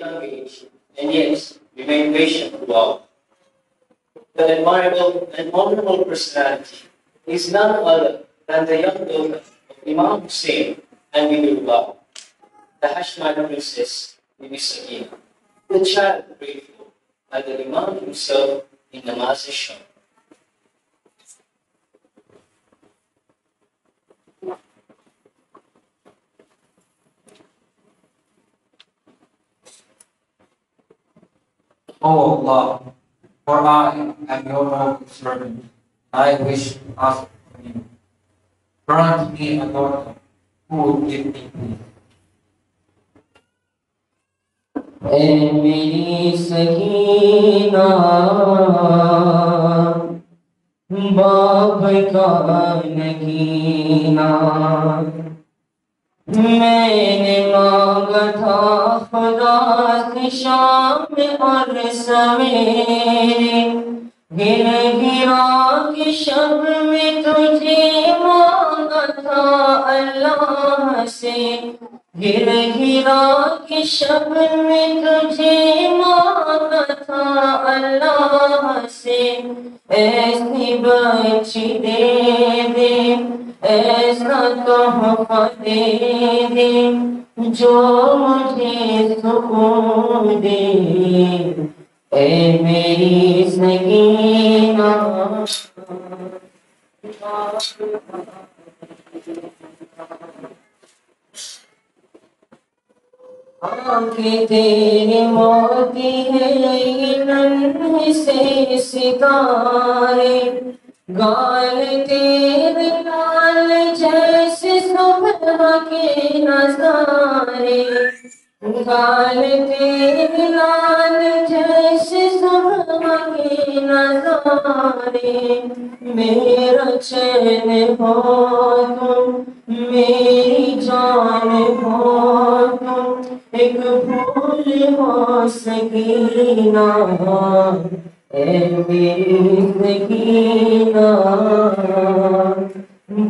young age and yet remained patient throughout. The admirable and honorable personality is none other than the young daughter of Imam Hussain and Bint, the Hashimite Princess Sakina, the child prayed for by the Imam himself in the Mwanza shop. O Allah, for I am your noble servant. I wish to ask from you. Grant me a daughter who would give me peace. ऐ मेरी सकीना बाप का नगीना मैंने मांगा था खुदा से शाम और सवेरे गिर गिरा के शब में तुझे मांगा था अल्लाह से गिर गिरा के शब में तुझे मांगा था अल्लाह से ऐसी बच्ची दे दे ऐसा तोहफा दे दे जो मुझे सुकून दे ऐ मेरी सकीना आंखें तेरी मोती है ये नन्हे से सितारे गाल तेरे लाल जैसे सुबह के नजारे गाल तेरे लाल जैसे सुबह के नजारे मेरा चैन हो तुम मेरी जान हो तुम एक फूल हो सकीना ऐ मेरी सकीना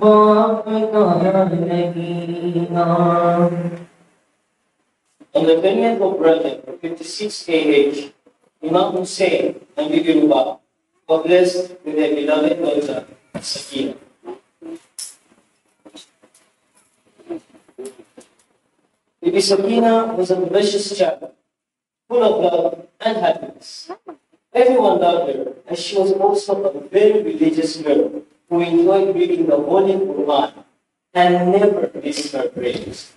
बाप का Nagina. On the 20th of Rajab, 56 AH, Imam Hussain and Bint were blessed with their beloved daughter, Sakina. Bibi Sakina was a precious child, full of love and happiness. Everyone loved her, and she was also a very religious girl who enjoyed reading the Holy Quran and never missed her prayers.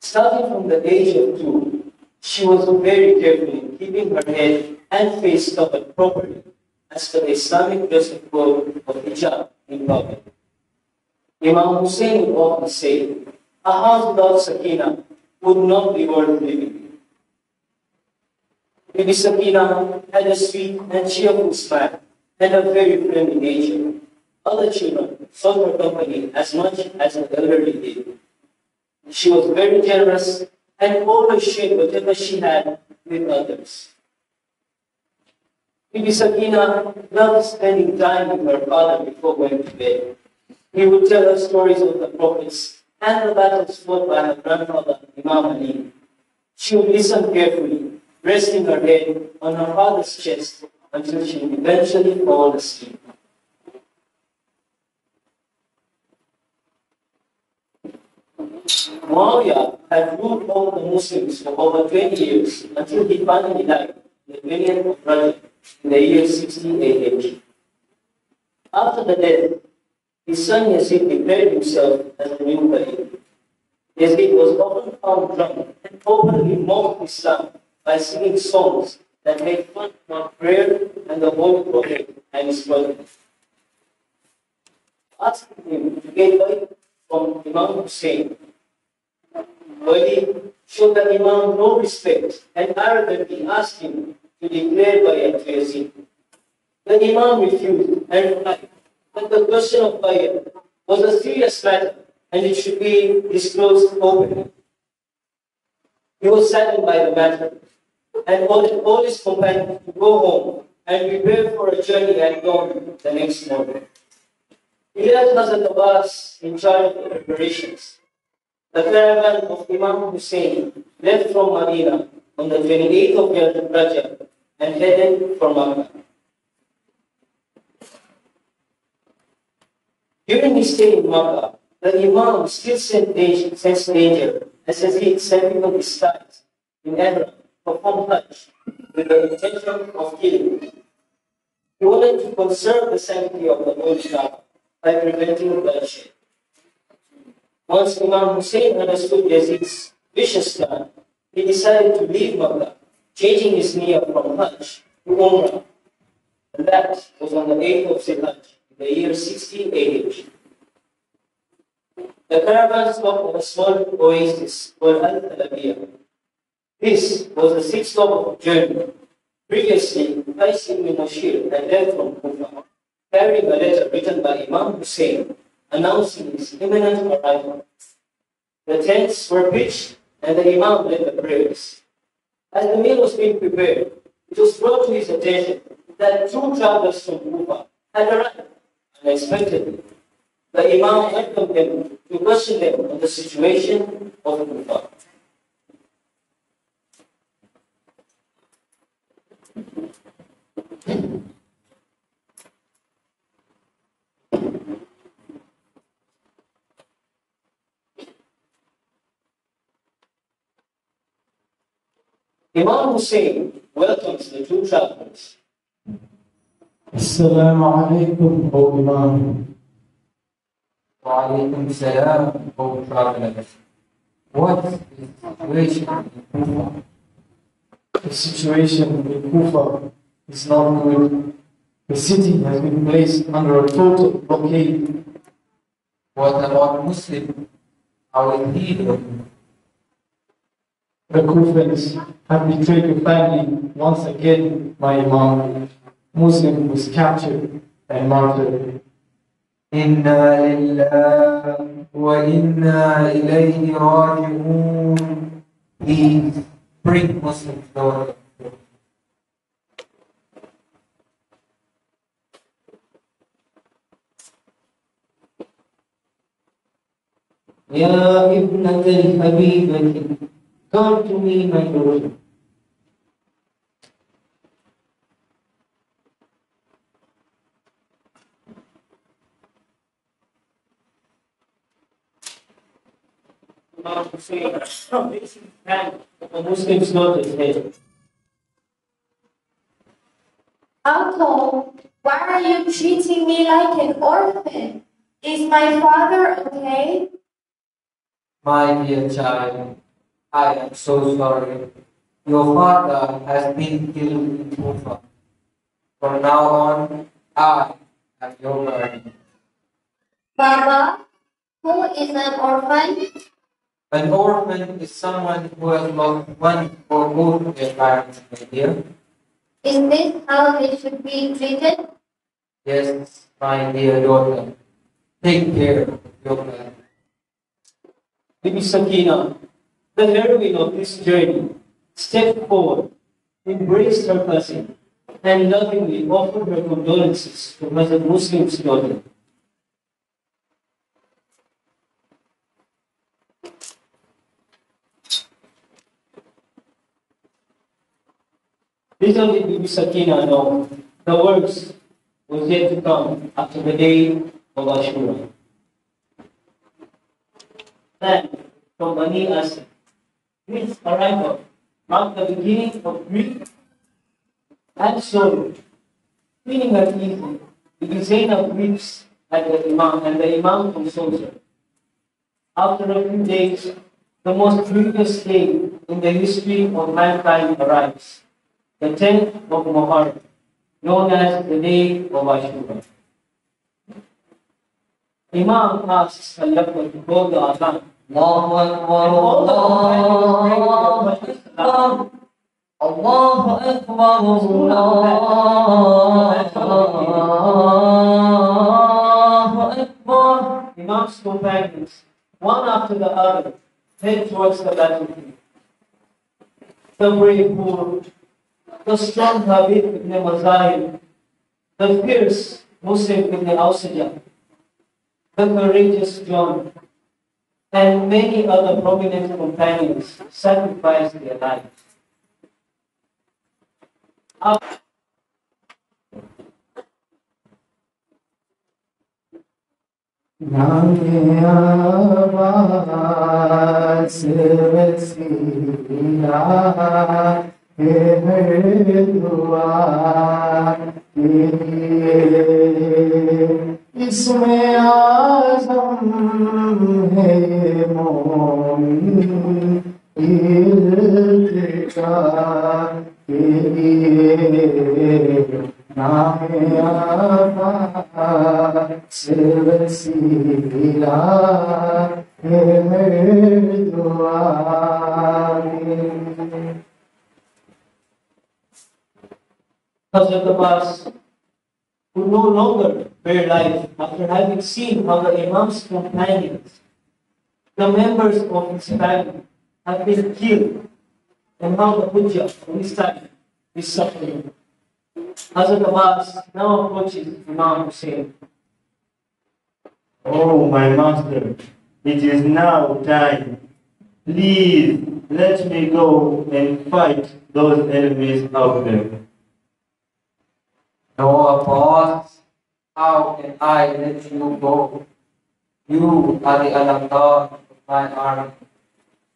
Starting from the age of 2, she was very careful in keeping her head and face covered properly, as per the Islamic dressing code of hijab in public. Imam Hussain would often say, a house without Sakina would not be worth living. Bibi Sakina had a sweet and cheerful smile and a very friendly nature. Other children sought her company as much as the elderly did. She was very generous and always shared whatever she had with others. Bibi Sakina loved spending time with her father before going to bed. He would tell her stories of the prophets and the battles fought by her grandfather, Imam Ali. She would listen carefully, resting her head on her father's chest until she would eventually fall asleep. Muawiyah had ruled over the Muslims for over 20 years until he finally died in the 20th of Rajab in the year 60 AH. After the death, his son Yazid declared himself as the new Caliph. Yazid was often found drunk and openly mocked Islam by singing songs that made fun of prayer and the Holy Prophet and his brother. Asking him to get away from Imam Hussain, Wali showed the Imam no respect and arrogantly asked him to declare bay'ah to Yazid. The Imam refused and replied that the question of bay'ah was a serious matter and it should be disclosed openly. He was saddened by the matter and ordered all his companions to go home and prepare for a journey at dawn the next morning. He left Hazrat Abbas in charge of the preparations The caravan of Imam Hussain left from Medina on the 28th of Rajab and headed for Makkah. During his stay in Makkah, the Imam still sensed danger as he sent people disguised in Ihram to perform Hajj with the intention of killing him. He wanted to conserve the sanctity of the Holy Kaaba by preventing bloodshed. Once Imam Hussain understood Yazid's vicious plan, he decided to leave Makkah, changing his niyyah from Hajj to Umrah. And that was on the 8th of Zilhajj, in the year 60 AH. The caravan stopped at a small oasis called Al-Talabiyah. This was the sixth stop of the journey. Previously, Qais ibn Mashir had left from Kufa, carrying a letter written by Imam Hussain announcing his imminent arrival. The tents were pitched and the Imam led the prayers. As the meal was being prepared, it was brought to his attention that two travelers from Kufa had arrived unexpectedly. The Imam welcomed them to question them on the situation of Kufa. Imam Hussain welcomes the two travelers. Assalamu alaikum, O Imam. Wa alaikum salam, O travelers. What is the situation in Kufa? The situation in Kufa is not good. The city has been placed under a total blockade. What about Muslims? How is he doing? The Kufans have betrayed your family once again, my Imam. Muslim was captured and martyred. Inna lillahi wa inna ilayhi raji'un. Please bring Muslims to Ya ibnat al-habibati, come to me, my daughter. Imam Hussain placed his hand on the Muslim's daughter's head. Uncle, why are you treating me like an orphan? Is my father okay? My dear child, I am so sorry. Your father has been killed in Kufa. From now on, I am your guardian. Baba, who is an orphan? An orphan is someone who has lost one or both of their parents, my dear. Is this how they should be treated? Yes, my dear daughter. Take care of your family. Bibi Sakina, the heroine of this journey, stepped forward, embraced her cousin, and lovingly offered her condolences to Hazrat Muslim's daughter. Little did Bibi Sakina know the worst was yet to come after the day of Ashura. Then, from Bani Asad, his arrival marked the beginning of grief and sorrow. Feeling at ease, Bibi Zainab weeps at the Imam, and the Imam consoles her. After a few days, the most grievous day in the history of mankind arrives, the 10th of Muharram, known as the day of Ashura. Imam asks Allah to call the Adhan. Allahu Akbar, Allahu Akbar, Allahu Akbar. Imam's companions, one after the other, head towards the battlefield. The brave Hur, the strong Habib ibn Mazahir, the fierce Muslim ibn Awsajah, the courageous John, and many other prominent companions sacrificed their lives. इसमें आज़म है मोमिन इल्तिजा के लिए नामे आबा से वसीला है मेरी दुआ Hazrat Abbas could no longer bear life after having seen how the Imam's companions, the members of his family, have been killed and how the Hujjah of his time is suffering. Hazrat Abbas now approaches Imam Hussain. Oh, my master, it is now time. Please let me go and fight those enemies out there. No, Abbas, how can I let you go? You are the Al-Aqtar of my army,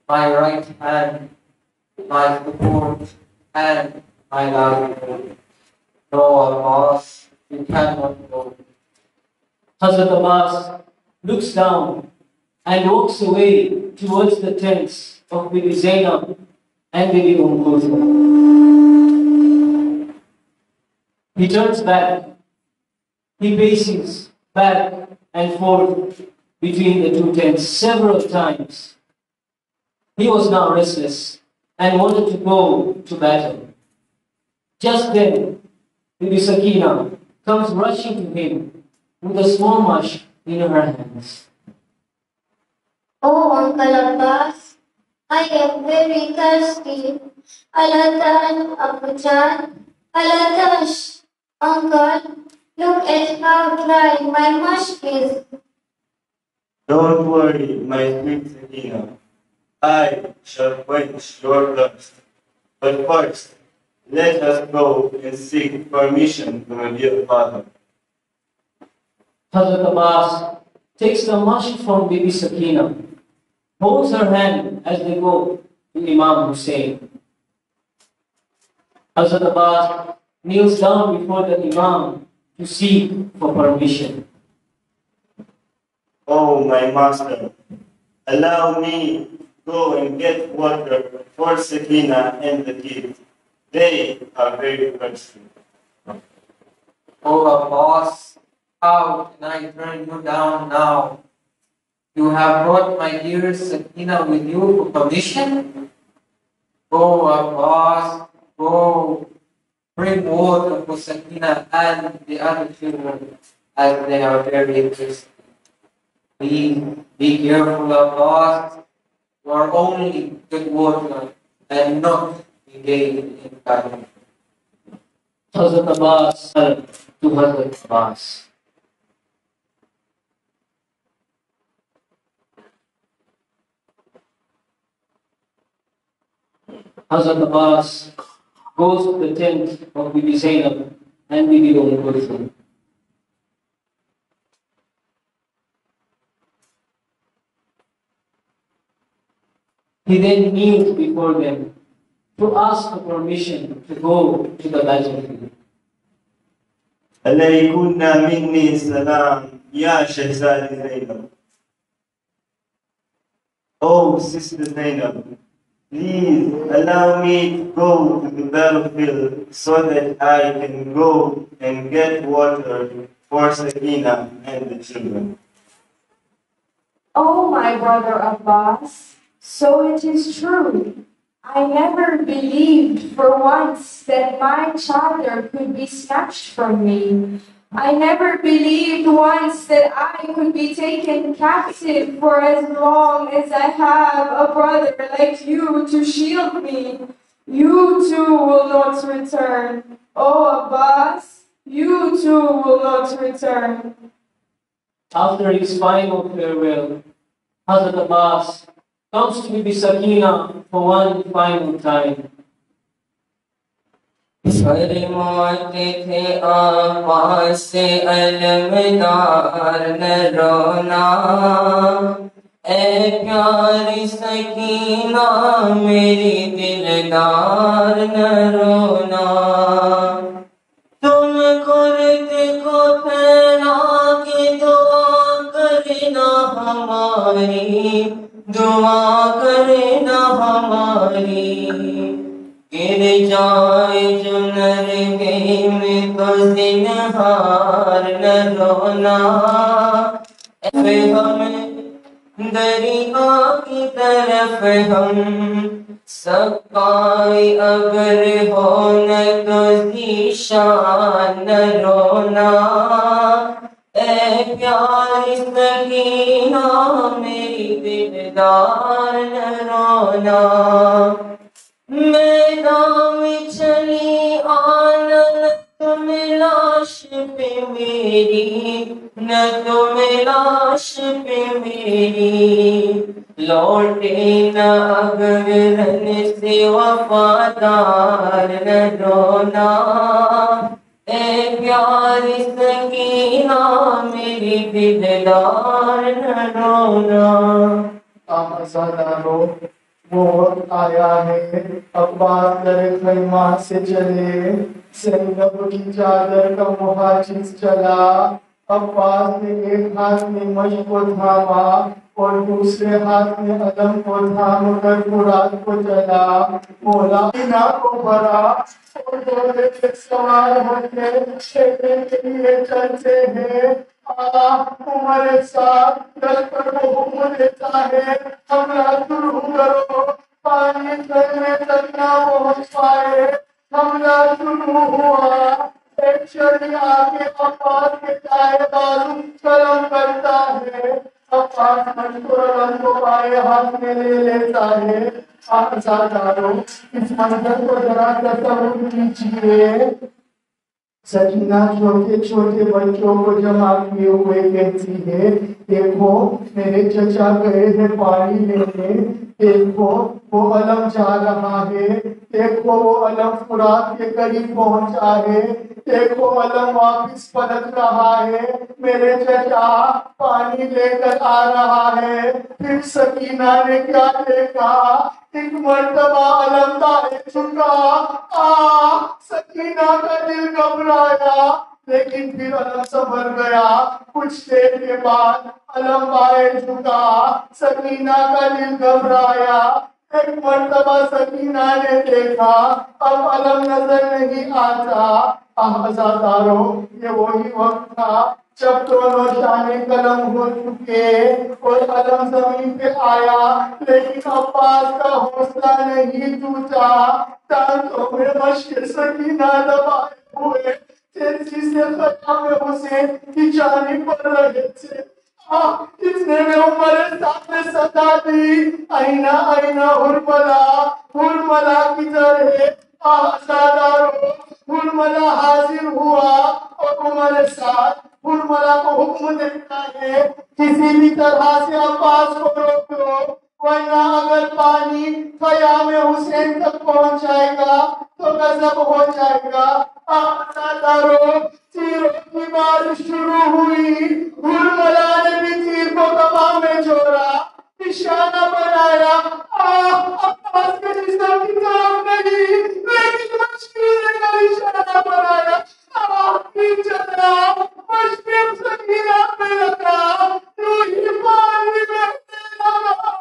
my right hand, my support, and my livelihood. No, Abbas, you cannot go. Hazrat Abbas looks down and walks away towards the tents of Bibi Zainab and Bibi Kulthum. He turns back. He paces back and forth between the two tents several times. He was now restless and wanted to go to battle. Just then, Bibi Sakina comes rushing to him with a small mush in her hands. Oh, Uncle Abbas, I am very thirsty. Alatan, Abujan, Alatash. Uncle, look at how dry my mush is. Don't worry, my sweet Sakina. I shall quench your thirst. But first, let us go and seek permission from my dear father. Hazrat Abbas takes the mush from Bibi Sakina, holds her hand as they go to Imam Hussain. Hazrat Abbas kneels down before the Imam to seek for permission. Oh, my master, allow me to go and get water for Sakina and the kids. They are very thirsty. Oh, Abbas, how can I turn you down now? You have brought my dear Sakina with you for permission? Go, Abbas, go. Bring water for Sakina and the other children as they are very thirsty. Please be careful, Abbas. You are only good water and not engaged in battle. Hazrat Abbas to Hazrat Abbas. Hazrat Abbas goes to the tent of Bibi Zainab and Bibi Kulthum. He then kneels before them to ask for permission to go to the battlefield. عليكن مني السلام يا شهزاد زينب. Oh, Sister Zainab, please allow me to go to the battlefield so that I can go and get water for Sakina and the children. Oh, my brother Abbas, so it is true. I never believed for once that my charter could be snatched from me. I never believed once that I could be taken captive for as long as I have a brother like you to shield me. You too will not return. Oh, Abbas, you too will not return. After his final farewell, Hazrat Abbas comes to Bibi Sakina for one final time. فرماتے تھے آواز سے علمدار نہ رونا، اے پیاری سکینہ میری دلدار نہ رونا، تم کرد کو پھیلا کے دعا کرنا ہماری، دعا کرنا ہماری، گر جائے جو نرگے میں تو زنہار نہ رونا، اے ہمیں دریا کی طرف ہم سکائی اگر ہو نہ تو ذیشان نہ رونا، اے پیاری سکینہ میری دلدار نہ رونا، میدان میں چلی آنا نہ تم لاش پہ میری، نہ تم لاش پہ میری، لوٹے نہ اگر رن سے وفادار نہ رونا، اے پیاری سکینہ میری دلدار نہ رونا۔ آزادارو وہ وقت آیا ہے، عباس در خیمہ سے چلے، زینب کی چادر کا محاجز چلا، عباس نے ایک ہاتھ میں مشق کو تھاما اور دوسرے ہاتھ میں علم کو تھام کر مراد کو چلا، مولا بینا کو بھرا اور گھوڑے پہ سوار ہو کے چلنے کے لیے چلتے ہیں۔ ہمارے ساتھ لشکر کو حکم دیتا ہے حملہ شروع کرو، پانی چلنے تک نہ پہنچ پائے، حملہ شروع ہوا، ایک شری آگے عباس کے دائیں بازو قلم کرتا ہے، عباس مشکور علم کو پائے ہاتھ میں لے لیتا ہے۔ آزادارو اس منظر کو ذرا تصور کیجیے، سکینہ چھوٹے چھوٹے بچوں کو جمع کیے ہوئے کہتی ہے، دیکھو میرے چچا گئے ہیں پانی لینے، دیکھو وہ علم جا رہا ہے، دیکھو وہ علم فرات کے قریب پہنچا ہے، دیکھو علم واپس پلٹ رہا ہے، میرے چچا پانی لے کر آ رہا ہے۔ پھر سکینہ نے کیا دیکھا، ایک مرتبہ علم دائیں جھکا، سکینہ کا دل گھبرایا، لیکن پھر علم سنبھل گیا، کچھ دیر کے بعد علم بائیں جھکا، سکینہ کا دل گھبرایا، ایک مرتبہ سکینہ نے دیکھا اب علم نظر نہیں آتا۔ آزادارو یہ وہی وقت تھا جب دونوں شانے قلم ہو چکے اور علم زمین پہ آیا، لیکن عباس کا حوصلہ نہیں ٹوٹا، ٹانگوں میں مشق سکینہ دبائے ہوئے تیزی سے خیام حسین کی جانب بڑھ رہے تھے۔ اتنے میں عمر صاحب نے صدا دی، آئینہ آئینہ ہرملا، ہرملا کدھر ہے؟ آزادارو ہرملا حاضر ہوا اور عمر صاحب ہرملا کو حکم دیتا ہے کسی بھی طرح سے عباس کو روک لو، ورنہ اگر پانی خیام حسین تک پہنچ جائے گا تو غضب ہو جائے گا۔ آزادارو تیروں کی بارش شروع ہوئی، ہرملا نے بھی تیر کو کمان میں جوڑا، نشانہ بنایا، عباس کے جسم کی طرف نہیں لیکن مشکل کا نشانہ بنایا، تیر چلا، مشکل سکینہ پہ لگا، روحی پانی بہنے لگا،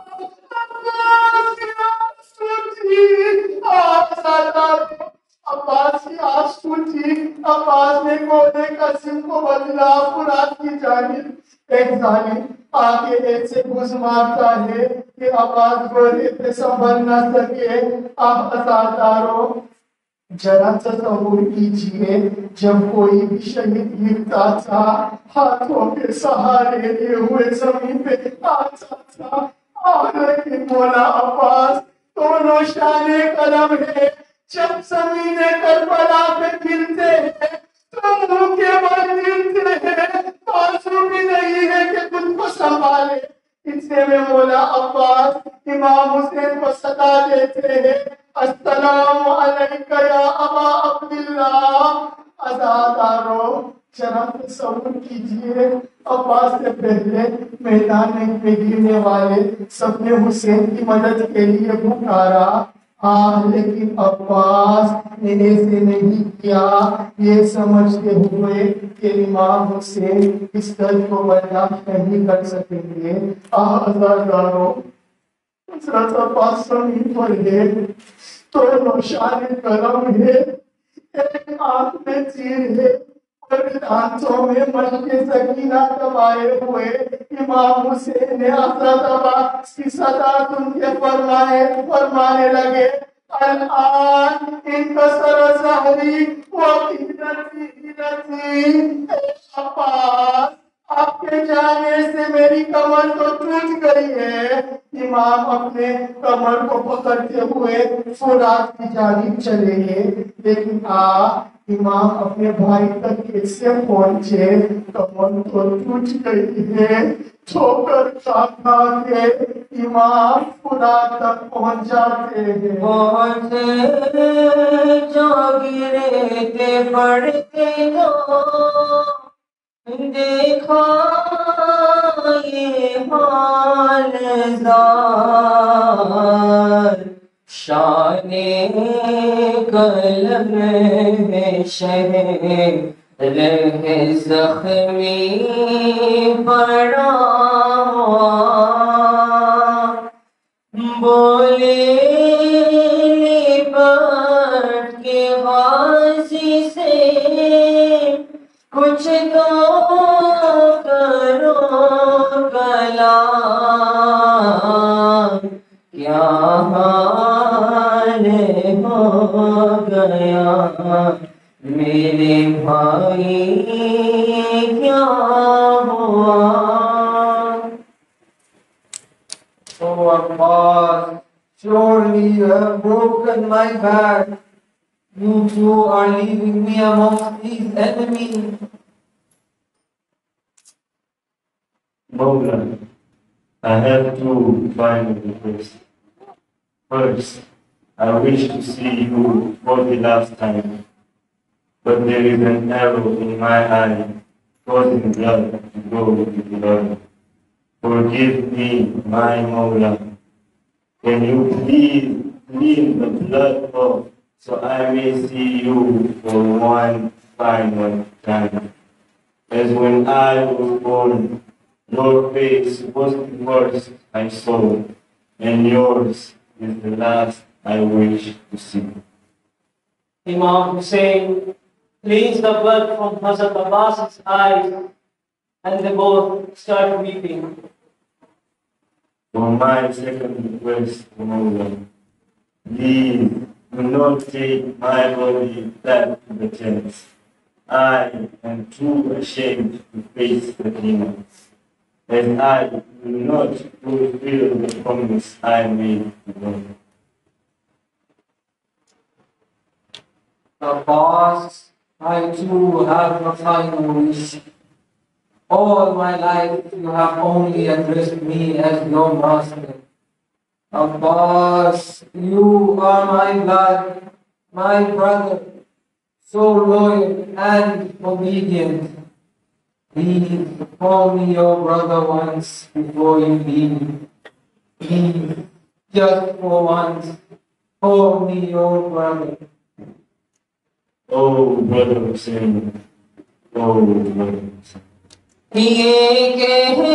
عباس کی آس ٹوٹی۔ آزادارو عباس کی آس ٹوٹی، عباس نے گھوڑے کا سم کو بدلا فرات کی جانب۔ ایک ظالم آگے ایسے گھس مارتا ہے کہ عباس گھوڑے پہ سنبھل نہ سکے۔ آزادارو ذرا تصور کیجیے جب کوئی بھی شہید گرتا تھا ہاتھوں کے سہارے لیے ہوئے زمین پہ آتا تھا، لیکن مولا عباس دونوں شانے قلم ہے، جب زمین کربلا پہ گرتے ہیں تو منہ کے بل گرتے ہیں، بازو بھی نہیں ہے کہ خود کو سنبھالے، اتنے میں مولا عباس امام حسین کو صدا دیتے ہیں، السلام علیکہ یا ابا عبداللہ۔ عزادارو ذرا تصور کیجئے، عباس سے پہلے میدان میں گرنے والے سب نے حسین کی مدد کے لیے پکارا، لیکن عباس نے ایسے نہیں کیا، یہ سمجھتے ہوئے کہ امام حسین اس درد کو برداشت نہیں کر سکیں گے۔ عزادارو حضرت عباس زمین پر ہے تو نوشان کرم ہے، ایک آنکھ میں چیر ہے اور دانتوں میں مشق سکینہ دبائے ہوئے امام حسین نے حضرت عباس کی صدا سن کے فرمانے لگے، الآن انکسر ظہری وقیلتی عباس، آپ کے جانے سے میری کمر تو ٹوٹ گئی ہے۔ امام اپنے کمر کو پکڑتے ہوئے فرات کی جانب چلے گئے، لیکن امام اپنے بھائی تک کیسے پہنچے؟ کمر تو ٹوٹ گئی ہے۔ ٹھوکر کھا کے امام فرات تک پہنچ جاتے ہیں۔ بہت جو گرے تھے پڑتے جو دیکھا یہ حال زار، شان قلم میں رہ زخمی پڑا بولے لپٹ کے غازی سے کچھ تو کرو کلام، کیا حال ہو گیا میرے بھائی کیا ہوا؟ Oh Abbas, surely you have broken my back. You two are leaving me amongst these enemies. Mawla, I have two final requests. First, I wish to see you for the last time, but there is an arrow in my eye causing blood to go to the body. Forgive me, my Mawla. Can you please clean the blood off so I may see you for one final time? As when I was born, your face was the first I saw, and yours is the last I wish to see. Imam Hussain cleans the blood from Hazrat Abbas's eyes, and they both start weeping. For my second request, Mawla, please do not take my body back to the tents. I am too ashamed to face the demons, as I will not fulfill the promise I made to them. Abbas, I too have a final wish. All my life you have only addressed me as your master. Abbas, you are my blood, my brother, so loyal and obedient. Please call me your brother once before you leave. Please, just for once, call me your brother. Oh, brother Hussain, oh, brother Hussain. یہ کہہ رہے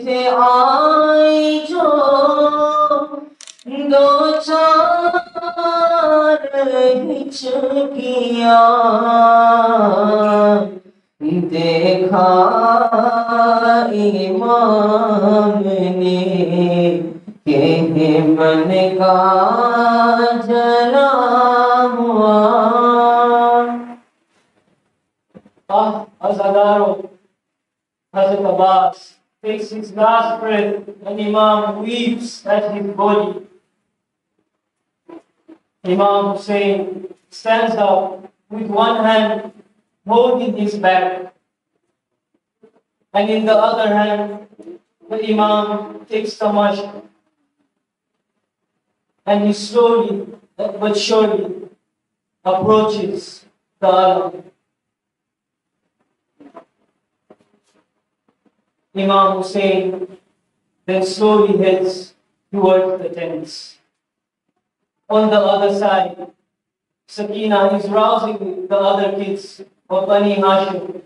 تھے آئی جو دو چار ہچکیاں، دیکھا امام نے کہ من کا جلا ہوا۔ Azadaro, Hazrat Abbas takes his last breath and Imam weeps at his body. Imam Hussain stands up with one hand holding his back And in the other hand, the Imam takes tamasha. And he slowly but surely approaches the alam. Imam Hussain then slowly heads towards the tents. On the other side, Sakina is rousing the other kids of Bani Hashim,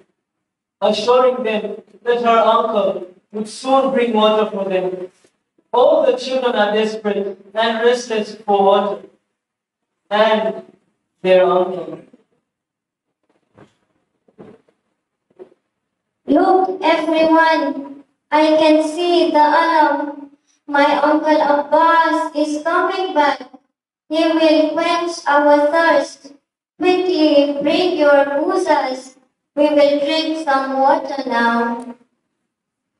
assuring them that her uncle would soon bring water for them. All the children are desperate and restless for water, and their uncle. Look, everyone, I can see the alam. My uncle Abbas is coming back. He will quench our thirst. Quickly, bring your boozers. We will drink some water now.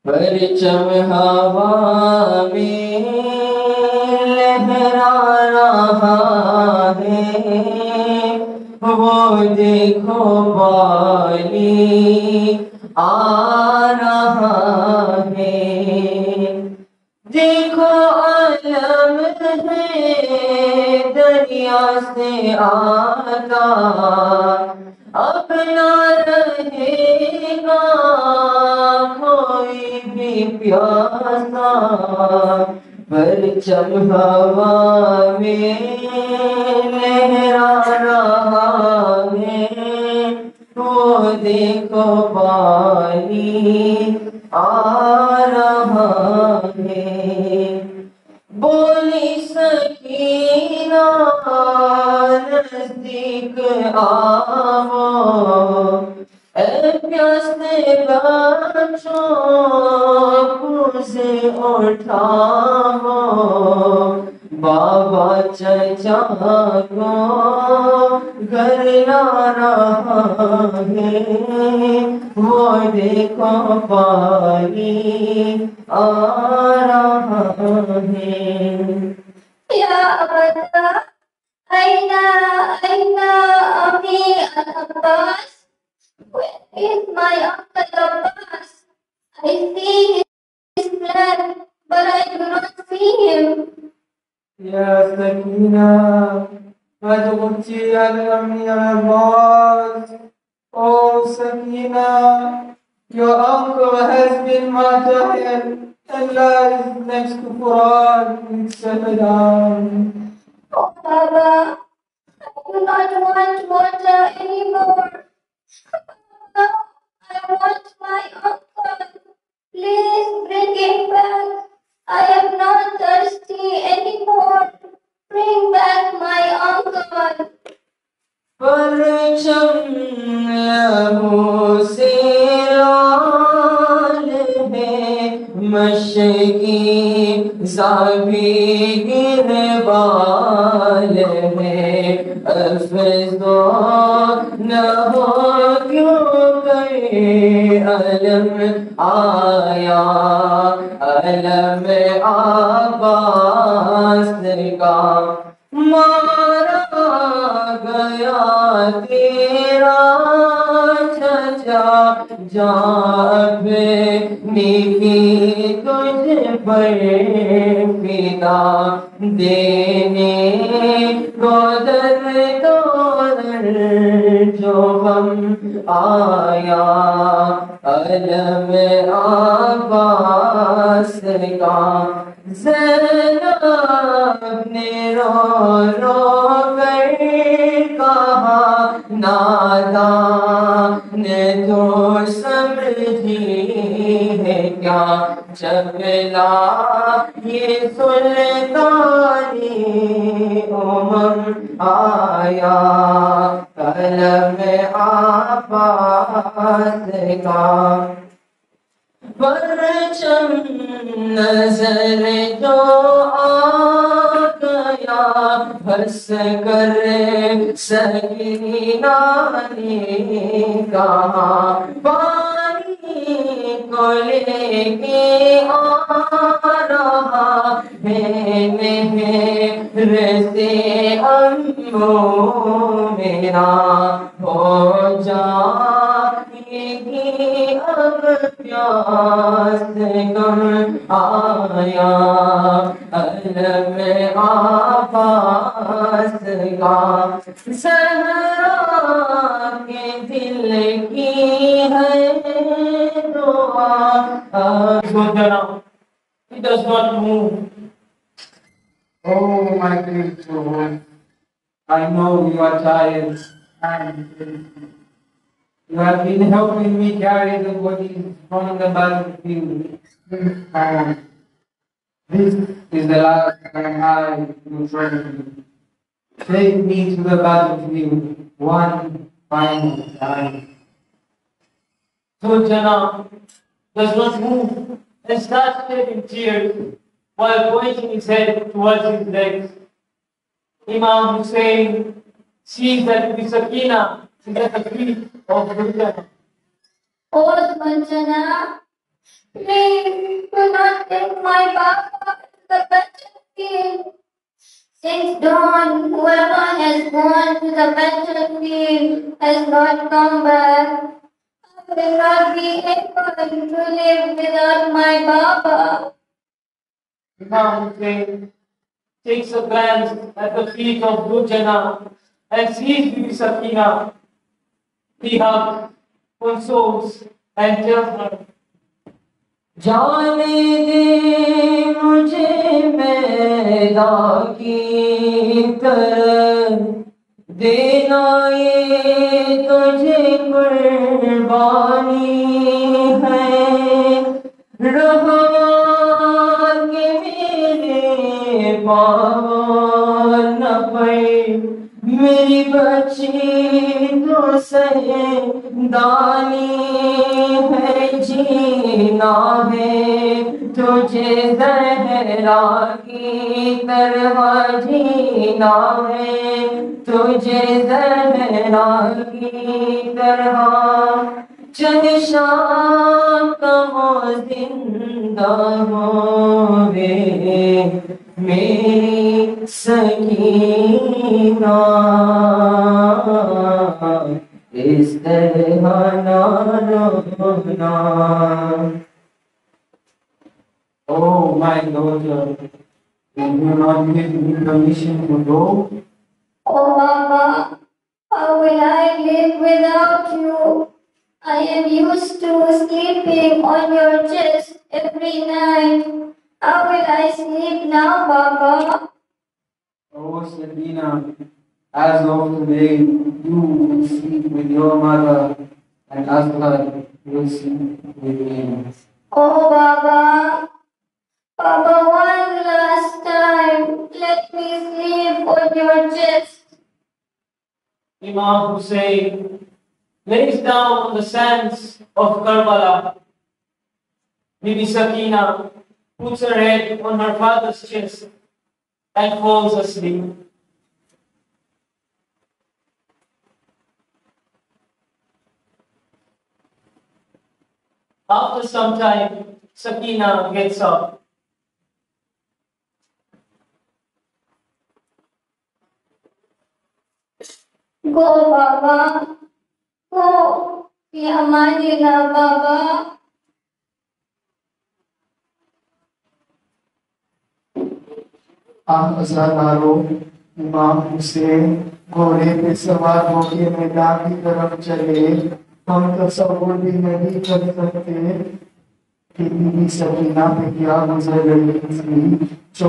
परचम हवा में लहरा रहा है, वो देखो बाली आ रहा है। देखो आलम है दरिया से आता, अपना रहेगा कोई भी प्यासा। परचम हवा में लहरा रहा है, वो देखो पानी आ रहा है। बोली सकीना नजदीक आओ, ए प्यासे बच्चों कुसे उठाओ। बाबा चचा को घर ला रहा है, वो देखो पानी आ रहा है। Ya Abada, Aina, Ami Abbas. Where is my uncle Abbas? I see his flag, but I do not see him. يا سكينة ما تبكي على أمي Abbas. Oh Sakina, your uncle has been martyred and lies next to Quran. Settle down. Oh Baba, I do not want water anymore. Baba, I want my uncle. Please bring him back. I am not thirsty anymore. Bring back my uncle. परचम लहू से लाल है, मशकी ज़ाबी गिरबाल है। अफ़ज़ो न हो क्यों कर अलम आया, अलम आबास का मारा गया तेरा चचा। जा अपनी तुझ पर फिदा देने गोदर तोदर जो हम आया, अलम आबास का। ज़ैनब ने रो रो कर कहा, नादान तो समझी है क्या, जब ला ये सुल्तानी उमर आया, कलम आबास का। परचम नजर जो आ गया, हंस कर सकीना ने कहा, पानी को लेके आ रहा है मेरे से अम्मो मेरा, हो जाएगी اب پیاس کم آیا علم آواز کا صحرا کے دل کی ہے دعا He does not move. Oh, my beautiful one, I know you are tired and you have been helping me carry the bodies from the battlefield. And this is the last time I will join you. Take me to the battlefield one final time. So Jana does not move and starts shedding tears while pointing his head towards his legs. Imam Hussain sees that the Sakina is at the feet of Jana. Oh, Jana, please do not take my Baba to the battlefield. Since dawn, whoever has gone to the battlefield has not come back. I will not be able to live without my Baba. Imam Hussain takes a glance at the feet of Jana and sees Bibi Sakina. He hugs, consoles, and tells her, جانے دے مجھے میدان کی طرف دینا یہ تجھے قربانی ہے رہا کہ میرے پاؤں نہ پڑے میری بچی تو سہندانی ہے جینا ہے تجھے زہرا کی طرح جینا ہے تجھے زہرا کی طرح چاہے شام کا ہو زندہ ہوئے میری سکینہ اس طرح نہ رونا. Oh, my daughter, will you not give me permission to go? Oh, Baba, how will I live without you? I am used to sleeping on your chest every night. How will I sleep now, Baba? Oh, Sakina, as of today, you will sleep with your mother, and Asghar will sleep with me. Oh, Baba, Baba, one last time, let me sleep on your chest. Imam Hussain lays down on the sands of Karbala. Bibi Sakina puts her head on her father's chest and falls asleep. After some time, Sakina gets up. Go, Baba. Go. Fi amanillah, Baba. ہزاروں امام حسین گھوڑے پہ سوار ہو کے میدان کی طرف چلے. ہم تصور بھی نہیں کر سکتے کہ بی بی سکینہ پہ کیا گزر رہی تھی جو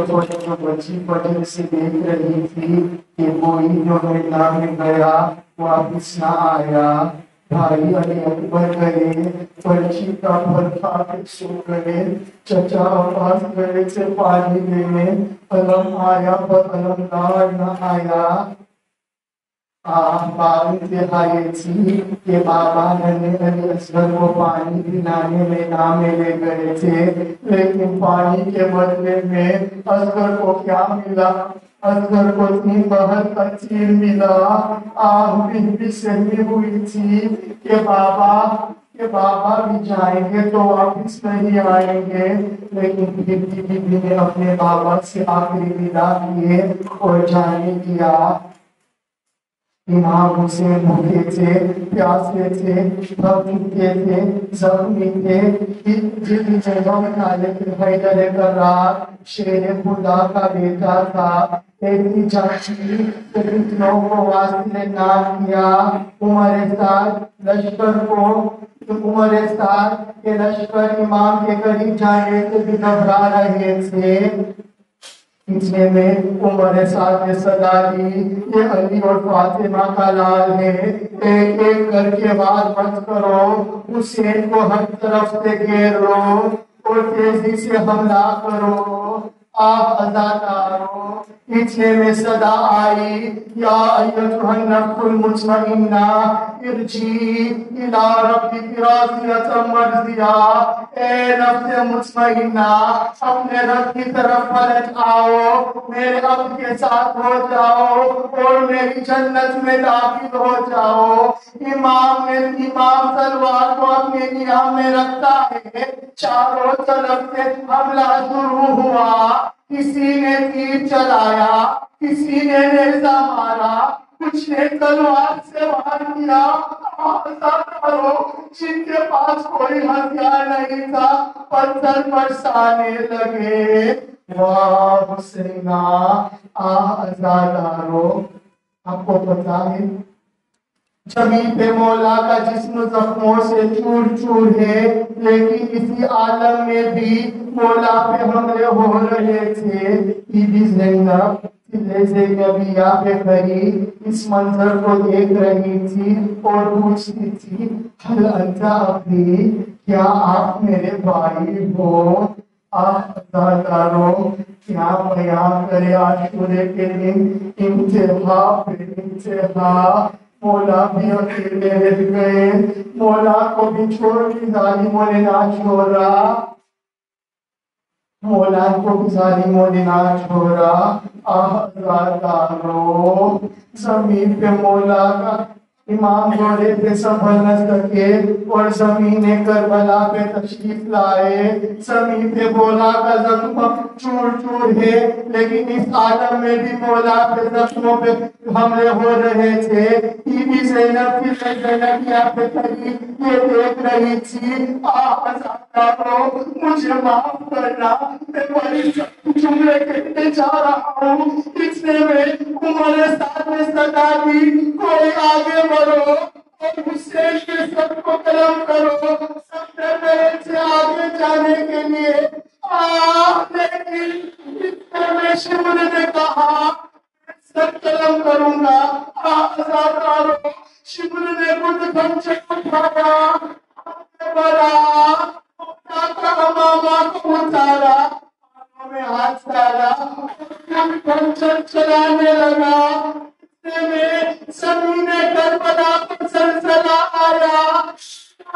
بچی پٹل سے دیکھ رہی تھی کہ کوئی جو میدان میں گیا واپس نہ آیا. بھائی علی اکبر گئے پرچی کا پھل کھا کے سو گئے. چچا عباس گئے سے پانی لینے علم آیا پر علمدار نہ آیا. بات انتہائی تھی کہ بابا نے علی اصغر کو پانی پلانے میدان میں لے گئے تھے لیکن پانی کے بدلے میں اصغر کو کیا ملا؟ اصغر کو اتنی بہت تقسیم ملا. بھی سہمی ہوئی تھی کہ بابا بھی جائیں گے تو واپس نہیں آئیں گے لیکن بی بی نے اپنے بابا سے آخری ودا کیے اور جانے دیا. इमाम हुसैन भूखे थे, प्यासे थे, थक चुके थे, जख्मी थे। जिन जगहों में खालिद हैदर करार शेर खुदा का बेटा था, ऐसी जंग फितनों को वास्ते ना किया। उमर साद लश्कर को उमर साद के लश्कर इमाम के करीब जाने से भी घबरा रहे थे। इतने में उमर साद ने सदा दी, ये अली और फातिमा का लाल है, एक एक करके वार मत करो, हुसैन को हर तरफ से घेर लो और तेजी से हमला करो। आप अज़ादारो, इतने में सदा आई, या अय्युहन नफ्सुल मुतमइन्ना इरजी इला रब्बिकी राज़ियतम मर्ज़िया। ए नफ्स मुतमइन्ना, अपने रब की तरफ पलट आओ, मेरे रब के साथ हो जाओ और मेरी जन्नत में दाखिल हो जाओ। इमाम तलवार को अपने निगाह में रखता है, चारों तरफ से हमला शुरू हुआ। किसी ने तीर चलाया, किसी ने नेज़ा मारा, कुछ ने तलवार से वार किया। जिनके पास कोई हथियार नहीं था, पत्थर बरसाने लगे। वाह हुसैना, आज़ादारो, आपको पता है जमीन पे मौला का जिस्म जख्मों से चूर चूर है, लेकिन इसी आलम में भी मौला पे हमले हो रहे थे। बीबी ज़ैनब ज़ैनबिया पे खड़ी इस मंजर को देख रही थी और पूछती थी, हल अंता अखी, क्या आप मेरे भाई हो? आज़ादारो, क्या बयान करे आशूरे के दिन इंतहा पे इंतहा। मौला भी अकेले रह गए, मौला को भी छोड़ के जालिमों ने ना छोड़ा, मौला को भी जालिमों ने ना छोड़ा। आज़ादारो, जमीन पे मौला का इमाम घोड़े पे संभल न सके और ज़मीने करबला पे तशरीफ लाए। ज़मीन पे मौला का जख्म चूर चूर है, लेकिन इस आलम में भी मौला पे जख्मों पे हमले हो रहे थे। बीबी ज़ैनब की ज़ैनबिया पे खड़ी ये देख रही थी। आज़ादारो, मुझे माफ करना, मैं बड़ी जुमले कहने जा रहा हूँ। इतने में उमर साथ में सदा दी, कोई आगे बढ़ो और हुसैन के सर को कलम करो। सब डर रहे थे आगे जाने के लिए। लेकिन इतने में शिवल ने कहा, सर कलम करूंगा। आज़ादारो, शिवल ने खुद खंजर उठाया, बढ़ा, मामा को उतारा, में हाथ डाला, खंजर चलाने लगा। में ज़मीने करबला पर सलसला आया,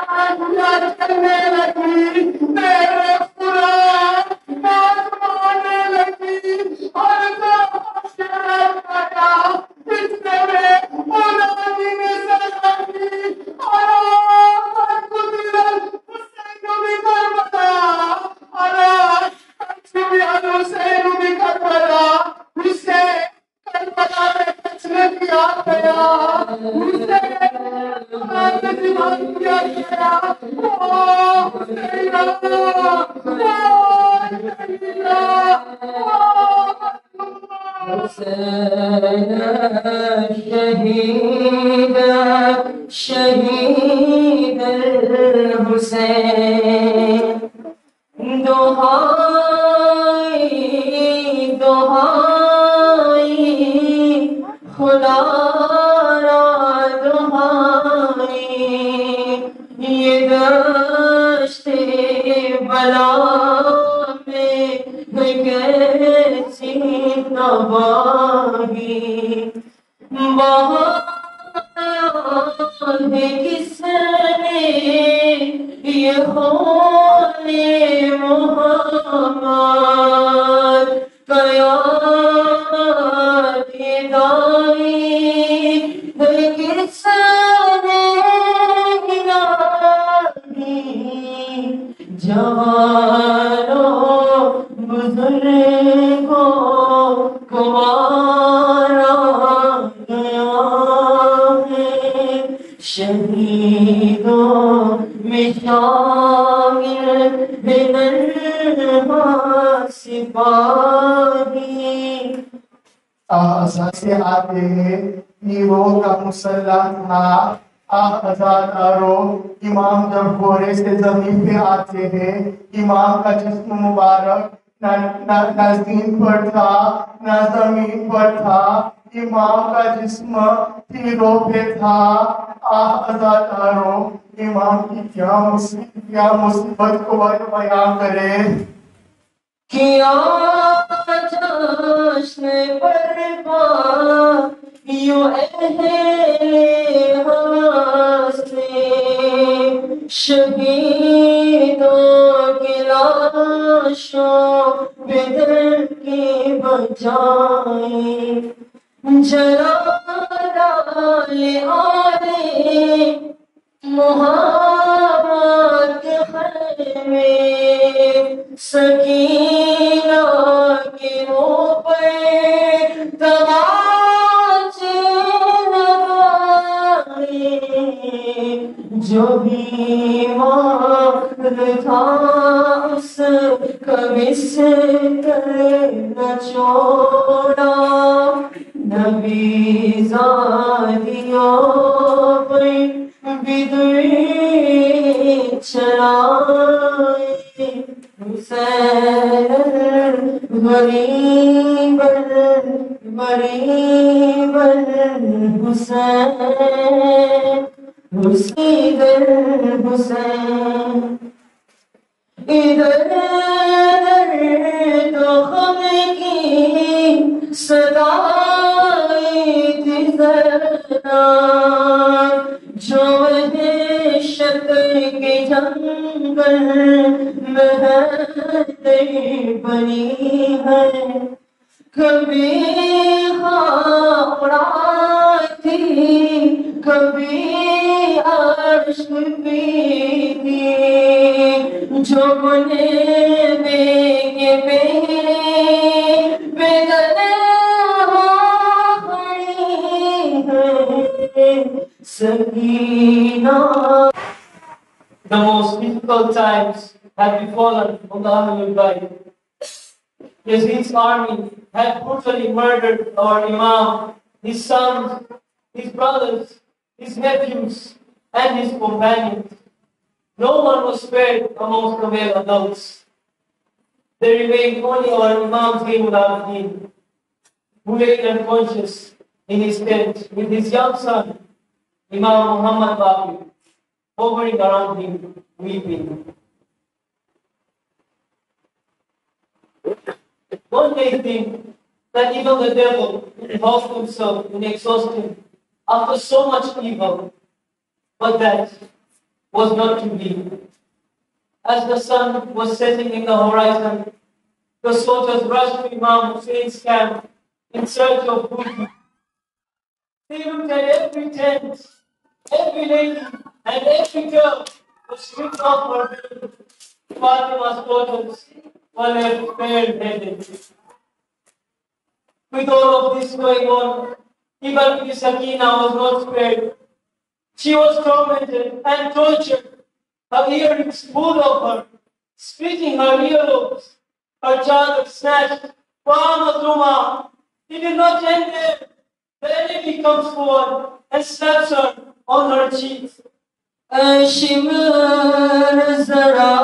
आग करने लगी, मेरे कुरान मारने लगी और आया। इतने में मौलानी ने सलाह दी और हुसैन भी करबला, हुसैन भी करबला, हुसैन करबला में किया गया, किया गया। शहीद शहीद हुसैन, दुहाई दुहाई खुदा दुहाई, ये दश्ते बला में कैसी तबाही, बहुत किसने ये खूने मोहम्मद कयामत दाई, किसने गिराई, जवानों बुजुर्गों को मारा गया। सिपाही अज़ा से आते हैं हीरो का मुसल्ला था अज़ादारो इमाम जब घोड़े से जमीन पे आते हैं इमाम का जिस्म मुबारक ना ज़मीन पर था ना जमीन पर था इमाम का जिस्म हीरो पे था अज़ादारो इमाम की क्या मुसीबत को बयान करे किया जश्न बरपा यूं अहले हंसते शहीदों की लाशों पे दर की बजाए जला डाले आले मुहाबत खैमे सकीना के ऊपर तमाचे लगाए जो बीमार था उस कभी से न छोड़ा नबी ज़ादियों पर बिदुई चलाए हुसैन गरीब गरीब हुसैन हुसैन हुसैन इधर तो हम की सदाई थी जरा जो वहशत के जंगल में बनी है कभी उड़ा थी कभी अर्श भी थी जो बने के पेरे बेदने Sakina. The most difficult times had befallen on the Ahlul Bayt. Yazid's army had brutally murdered our Imam, his sons, his brothers, his nephews, and his companions. No one was spared amongst the male adults. There remained only our Imam Zainul Abidin, who lay unconscious in his tent with his young son, Imam Muhammad Baqir, hovering around him, weeping. One may think that even the devil involved himself in exhaustion after so much evil, but that was not to be. As the sun was setting in the horizon, the soldiers rushed to Imam Hussein's camp in search of booty. They looked at every tent, every lady, and every girl was stripped off her veil. Fatima's daughters were left bareheaded. With all of this going on, even Sakina was not spared. She was tormented and tortured, her earrings pulled off her, splitting her earlobes, her chadar snatched. Wamatuma, it did not end there. The enemy comes forward and slaps her on her cheeks. Shimmer जरा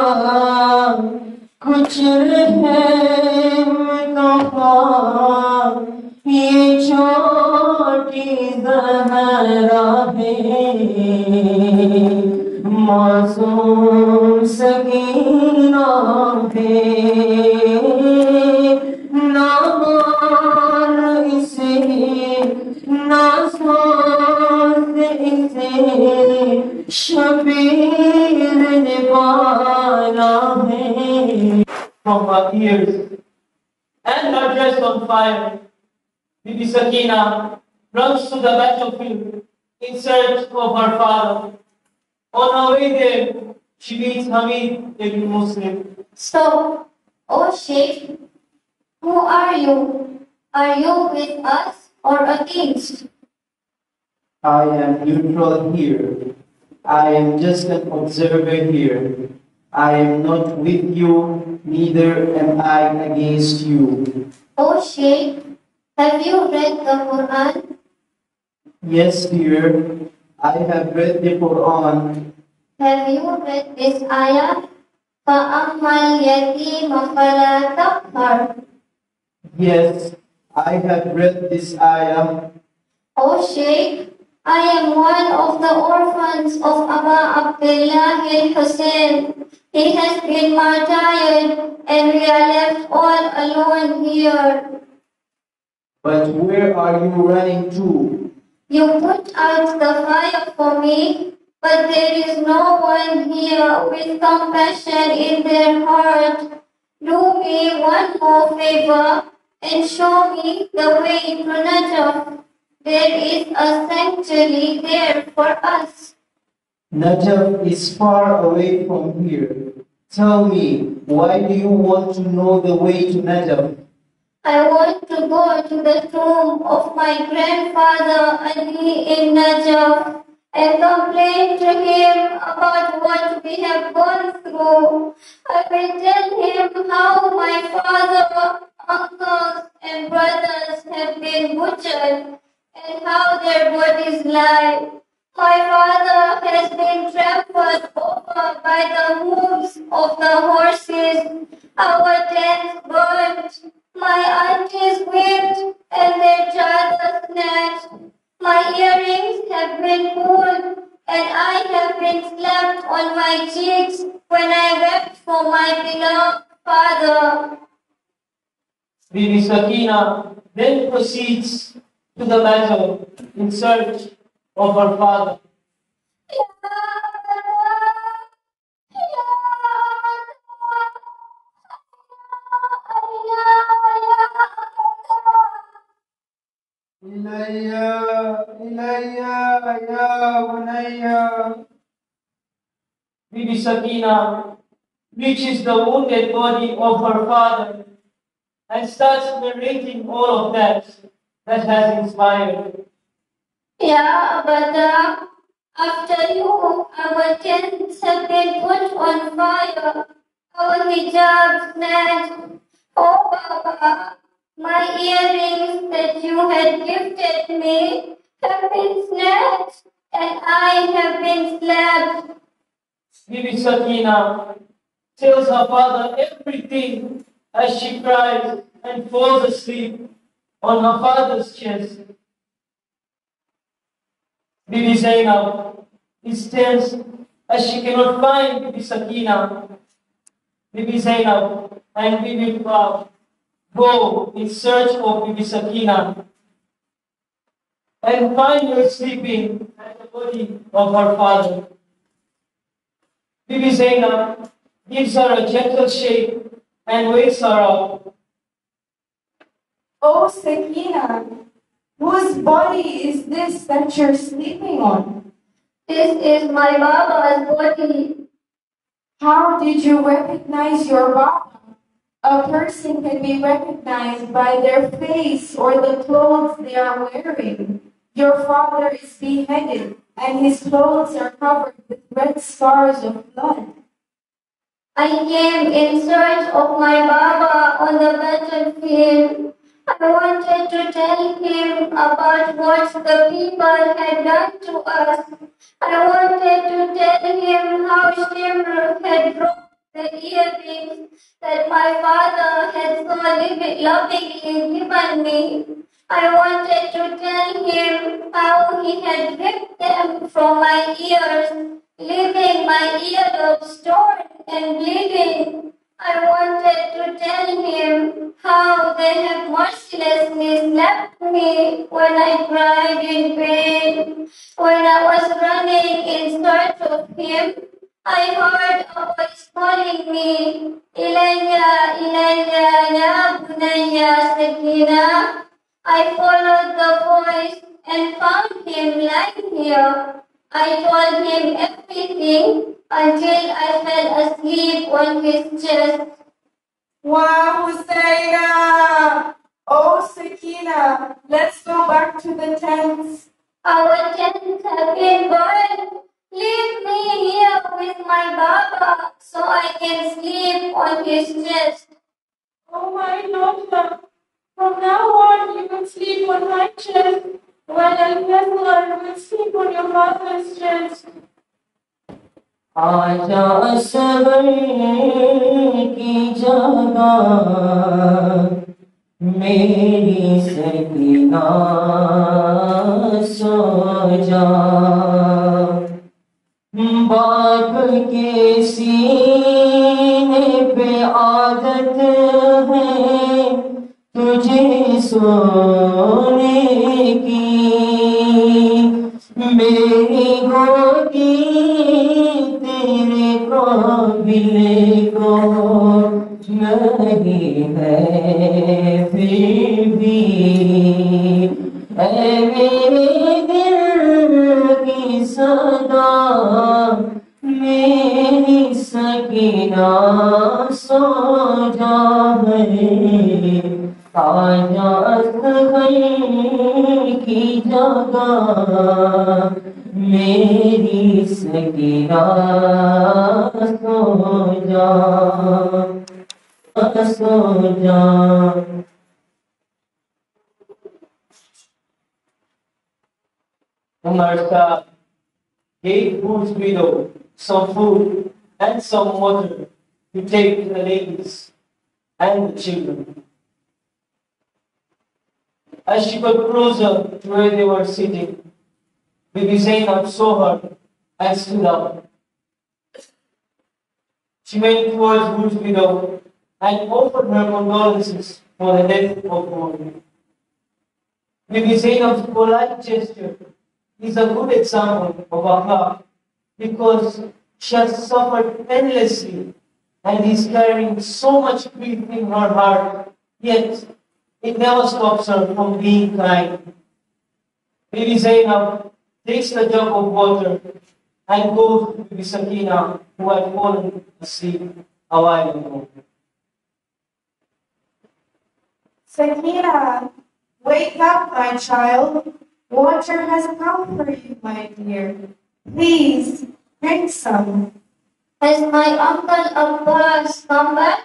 कुछ रहम कहा ये छोटी ज़हरा है मासूम सकीना है ना मान इसे ना सोच इसे शबीर ने पाला है From her ears and her dress on fire, Bibi Sakina runs to the battlefield in search of her father. On her way there, she meets Hamid ibn Muslim. Stop, oh Sheikh, who are you? Are you with us or against? I am neutral here. I am just an observer here. I am not with you, neither am I against you. O Sheikh, have you read the Quran? Yes, dear, I have read the Quran. Have you read this ayah? فَأَمَّا الْيَتِيمَ فَلَا تَقْهَرْ. Yes, I have read this ayah. O Sheikh, I am one of the orphans of Aba Abdullah al-Hussain. He has been martyred and we are left all alone here. But where are you running to? You put out the fire for me, but there is no one here with compassion in their heart. Do me one more favor and show me the way to Najaf. There is a sanctuary there for us. Najaf is far away from here. Tell me, why do you want to know the way to Najaf? I want to go to the tomb of my grandfather Ali in Najaf and complain to him about what we have gone through. I will tell him how my father, uncles, and brothers have been butchered and how their bodies lie. My father has been trampled over by the hooves of the horses. Our tents burnt. My aunties whipped and their chargers snatched. My earrings have been pulled and I have been slapped on my cheeks when I wept for my beloved father. Bibi Sakina then proceeds to the battle in search of her father. إليّا إليّا يا بنيّ. Bibi Sakina reaches the wounded body of her father and starts narrating all of that has inspired. Yeah, but after you, our tents have been put on fire. Our hijabs snatched. Oh, Baba, my earrings that you had gifted me have been snatched, and I have been slapped. Bibi Sakina tells her father everything as she cries and falls asleep on her father's chest. Bibi Zainab is tense as she cannot find Bibi Sakina. Bibi Zainab and Bibi Fab go in search of Bibi Sakina and find her sleeping at the body of her father. Bibi Zainab gives her a gentle shake and wakes her up. Oh, Sakina, whose body is this that you're sleeping on? This is my Baba's body. How did you recognize your Baba? A person can be recognized by their face or the clothes they are wearing. Your father is beheaded, and his clothes are covered with red scars of blood. I came in search of my Baba on the battlefield. I wanted to tell him about what the people had done to us. I wanted to tell him how Shimr had broken the earrings that my father had so lovingly given me. I wanted to tell him how he had ripped them from my ears, leaving my earlobes torn and bleeding. I wanted to tell him how they have mercilessly slapped me when I cried in pain. When I was running in search of him, I heard a voice calling me, Ilayya, Ilayya, Ya Bunayya Sakina. I followed the voice and found him lying here. I told him everything until I fell asleep on his chest. Wow, Hussaina! Oh, Sakina, let's go back to the tents. Our tents have been burned. Leave me here with my Baba so I can sleep on his chest. Oh, my daughter, from now on you will sleep on my chest, while Al-Fazl will sleep on your father's chest. आजा सबर की जगह मेरी सकीना सो जा बाप के सीने पे आदत है तुझे सोने की मेरी गोदी तेरे काबिल को नहीं है फिर भी ऐ मेरे दिल की सदा मेरी सकीना सो जा आजा घर की जगह मेरी सकीना सो जा सो जा Umarsa gave Hur's widow some food and some water to take to the ladies and the children. As she got closer to where they were sitting, Bibi Zainab saw her and stood up. She went towards Hur's widow and offered her condolences for the death of Hur. Bibi Zainab's polite gesture is a good example of akhlaq because she has suffered endlessly and is carrying so much grief in her heart, yet it never stops her from being kind. Bibi Zainab takes the jug of water and goes to Bibi Sakina, who had fallen asleep a while ago. Sakina, wake up, my child. Water has come for you, my dear. Please, drink some. Has my uncle Abbas come back?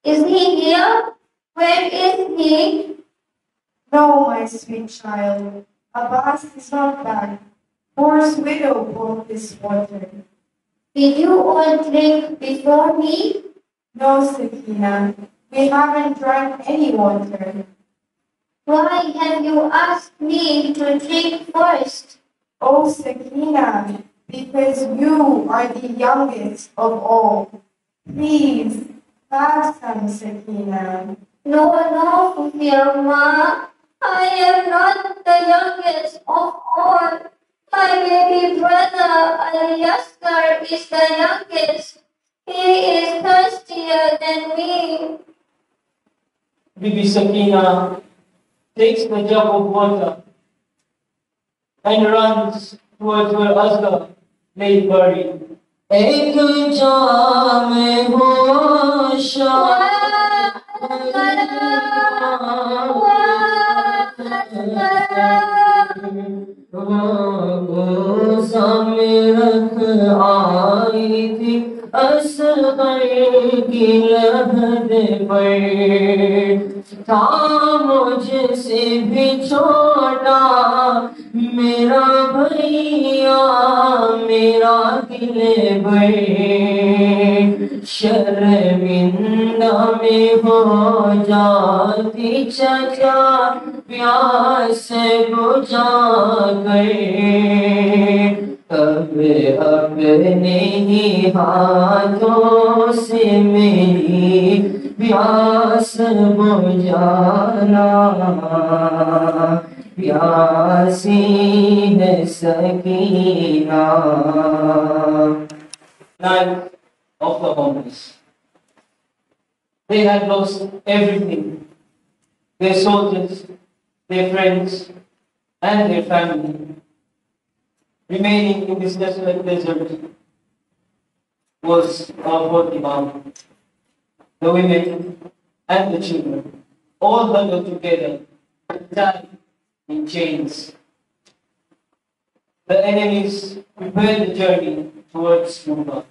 Is he here? Where is he? No, my sweet child. Abbas is not back. Hur's widow brought this water. Did you all drink before me? No, Sakina. We haven't drank any water. Why have you asked me to drink first? Oh, Sakina, because you are the youngest of all. Please, have some, Sakina. No, dear Ma. I am not the youngest of all. My baby brother Al-Yaskar is the youngest. He is thirstier than me. Bibi Sakina takes the jug of water and runs towards where Asghar lay buried. एक जाम होशा सामने रख आई थी असगर की लहद पर था मुझसे भी छोटा मेरा भैया मेरा दिल भर शर्मिंदा में हो जाती चचा प्यास बुझा गए तब अपने ही हाथों से मेरी प्यास बुझाना प्यासी है Sakina Night of the homeless. They had lost everything. Their soldiers, their friends, and their family. Remaining in this desolate desert was our fourth Imam, the women and the children, all huddled together, tied in chains. the enemies prepared the journey towards Kufa.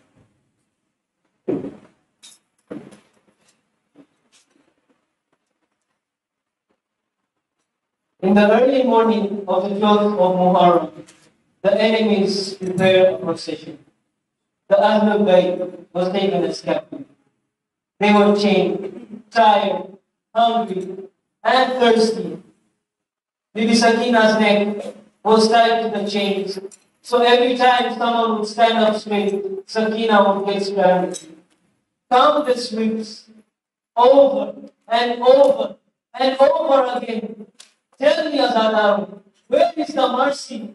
In the early morning of the 12th of Muharram, the enemies prepared a procession. The Ahlul Bayt was taken as captive. They were chained, tired, hungry, and thirsty. Bibi Sakina's neck was tied to the chains, so every time someone would stand up straight, Sakina would get scrambled. Countless whips, over and over and over again. Tell me, Azadar, where is the mercy?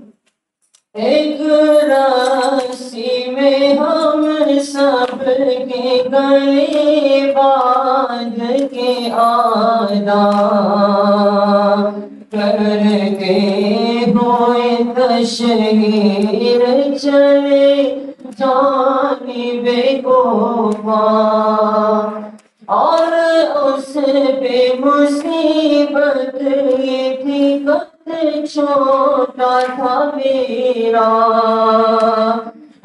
एक राशि में हम सब के गले बांध के आदा करते हुए तशहीर चले जानिबे कोफा और उस पे मुसीबत ये थी कद छोटा था मेरा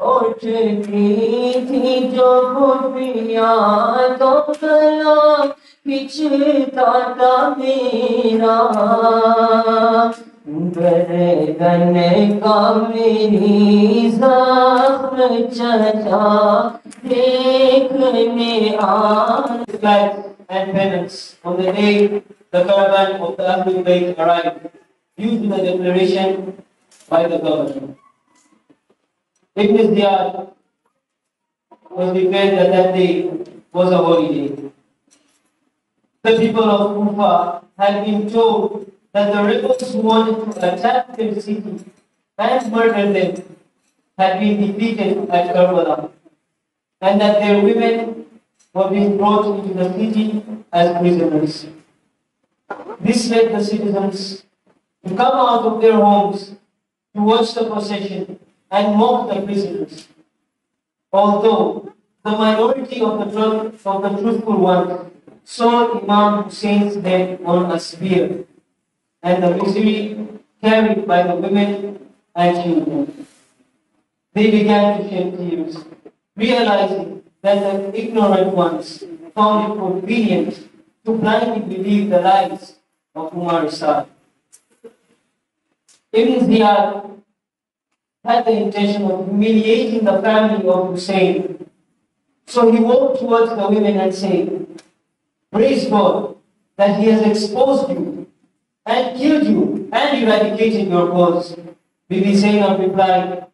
उठती थी जो खुफिया तो गला खिंचता था मेरा गर्दन का मेरी ज़ख्म चचा देखने Flags and pennants on the day the caravan of the Ahlul Bayt arrived, due to the declaration by the governor. Ibn Ziyad was declared that that day was a holiday. The people of Kufa had been told that the rebels who wanted to attack their city and murder them had been defeated at Karbala, and that their women were being brought into the city as prisoners. This led the citizens to come out of their homes to watch the procession and mock the prisoners. Although the minority of the truthful ones saw Imam Hussein's head on a spear and the misery carried by the women and children, they began to shed tears, realizing that the ignorant ones found it convenient to blindly believe the lies of Umar Saad. Ibn Ziyad had the intention of humiliating the family of Hussain. So he walked towards the women and said, "Praise God that He has exposed you and killed you and eradicated your cause." Bibi Zainab replied,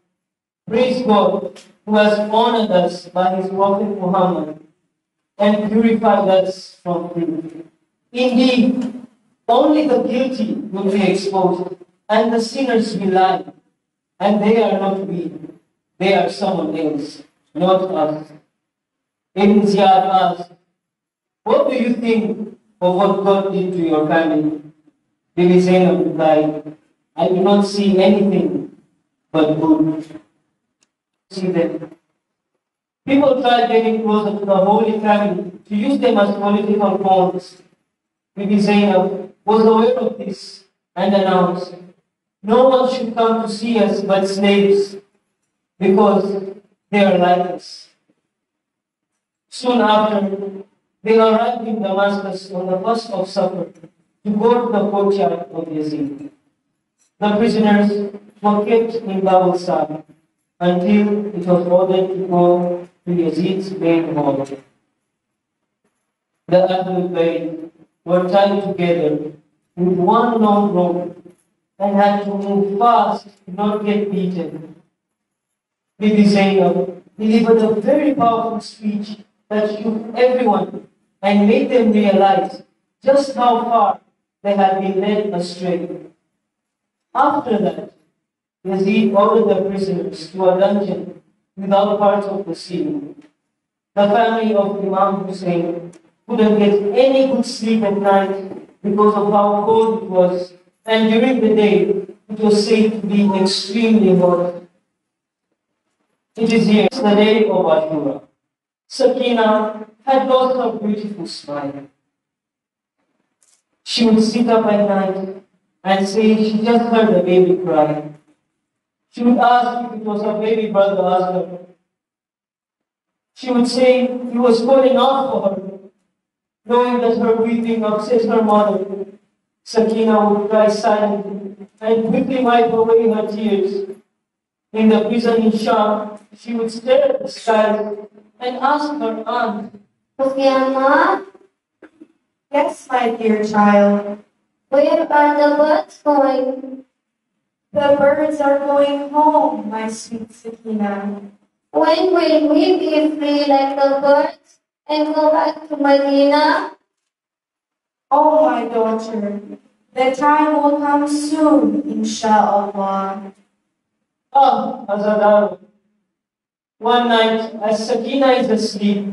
"Praise God who has honored us by His Prophet Muhammad and purified us from sin. Indeed, only the guilty will be exposed and the sinners will lie. And they are not we, they are someone else, not us." Ibn Ziyad asked, "What do you think of what God did to your family?" Bibi Zainab replied, "I do not see anything but good." See them. People tried getting closer to the Holy Family to use them as political pawns. Bibi Zainab was aware of this and announced, "No one should come to see us but slaves, because they are like us." Soon after, they arrived in Damascus on the 1st of Safar to go to the courtyard of Yazid. The prisoners were kept in Babul Sar until it was ordered to go to Yazid's main hall. The Ahlul Bayt were tied together with one long rope and had to move fast to not get beaten. Bibi Zainab delivered a very powerful speech that shook everyone and made them realize just how far they had been led astray. After that, Yazid ordered the prisoners to a dungeon without parts of the ceiling. The family of Imam Hussain couldn't get any good sleep at night because of how cold it was, and during the day it was said to be extremely hot. It is here, the day of Ashura. Sakina had lost her beautiful smile. She would sit up at night and say she just heard a baby cry. She would ask if it was her baby brother Asghar. She would say he was calling out for her, knowing that her weeping upset her mother. Sakina would cry silently and quickly wipe away her tears. In the prison in Sham, she would stare at the sky and ask her aunt, Grandma, Yes, my dear child. where are the birds going? The birds are going home, my sweet Sakina. When will we be free like the birds and go back to Medina? Oh, my daughter, the time will come soon, insha'Allah. Ah, Azadar. One night, as Sakina is asleep,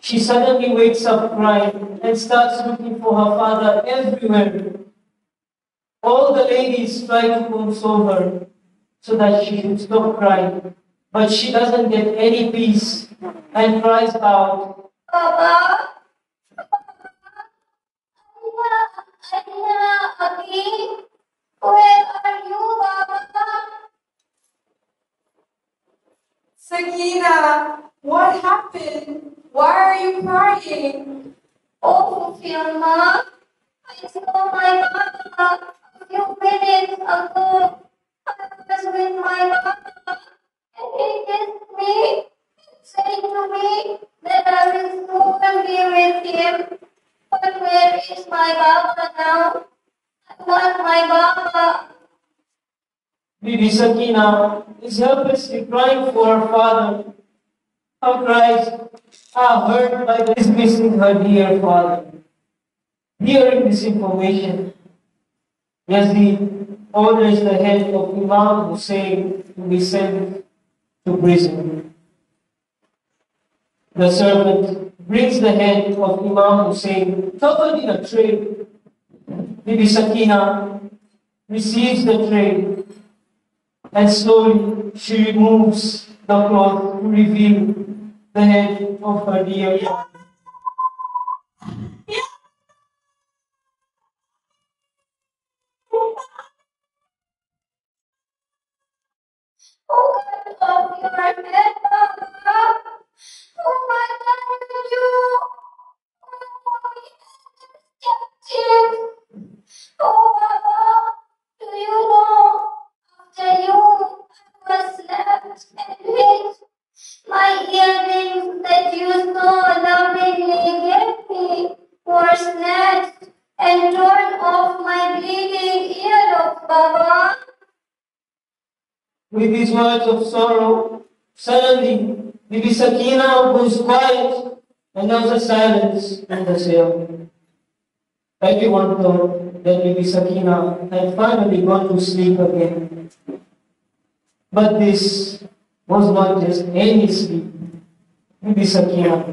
she suddenly wakes up crying and starts looking for her father everywhere. All the ladies try to console her so that she should stop crying, but she doesn't get any peace and cries out, Papa, Anna, Abi, where are you, Papa? Sakina, what happened? Why are you crying? Oh, Fiona, I saw my Papa a few minutes ago. I was with my Papa, and he kissed me, saying to me that I will soon be with him. But where is my Papa now? I want my Papa. Bibi Sakina is helplessly crying for her father. Her cries are heard by those missing her dear father. Hearing this information, Yazid orders the head of Imam Hussain to be sent to prison. The servant brings the head of Imam Hussain covered in a tray. Bibi Sakina receives the tray and slowly she removes the cloth to reveal the head of her dear father. Oh, God, of your head, Papa. Oh, my God, you. Oh, yes, oh, Papa, do you know, after you was left and hit, my earrings that you so lovingly gave me were snatched and torn off my bleeding earlobes, Papa. With these words of sorrow, suddenly Bibi Sakina goes quiet and there was a silence in the cell. Everyone thought that Bibi Sakina had finally gone to sleep again. But this was not just any sleep. Bibi Sakina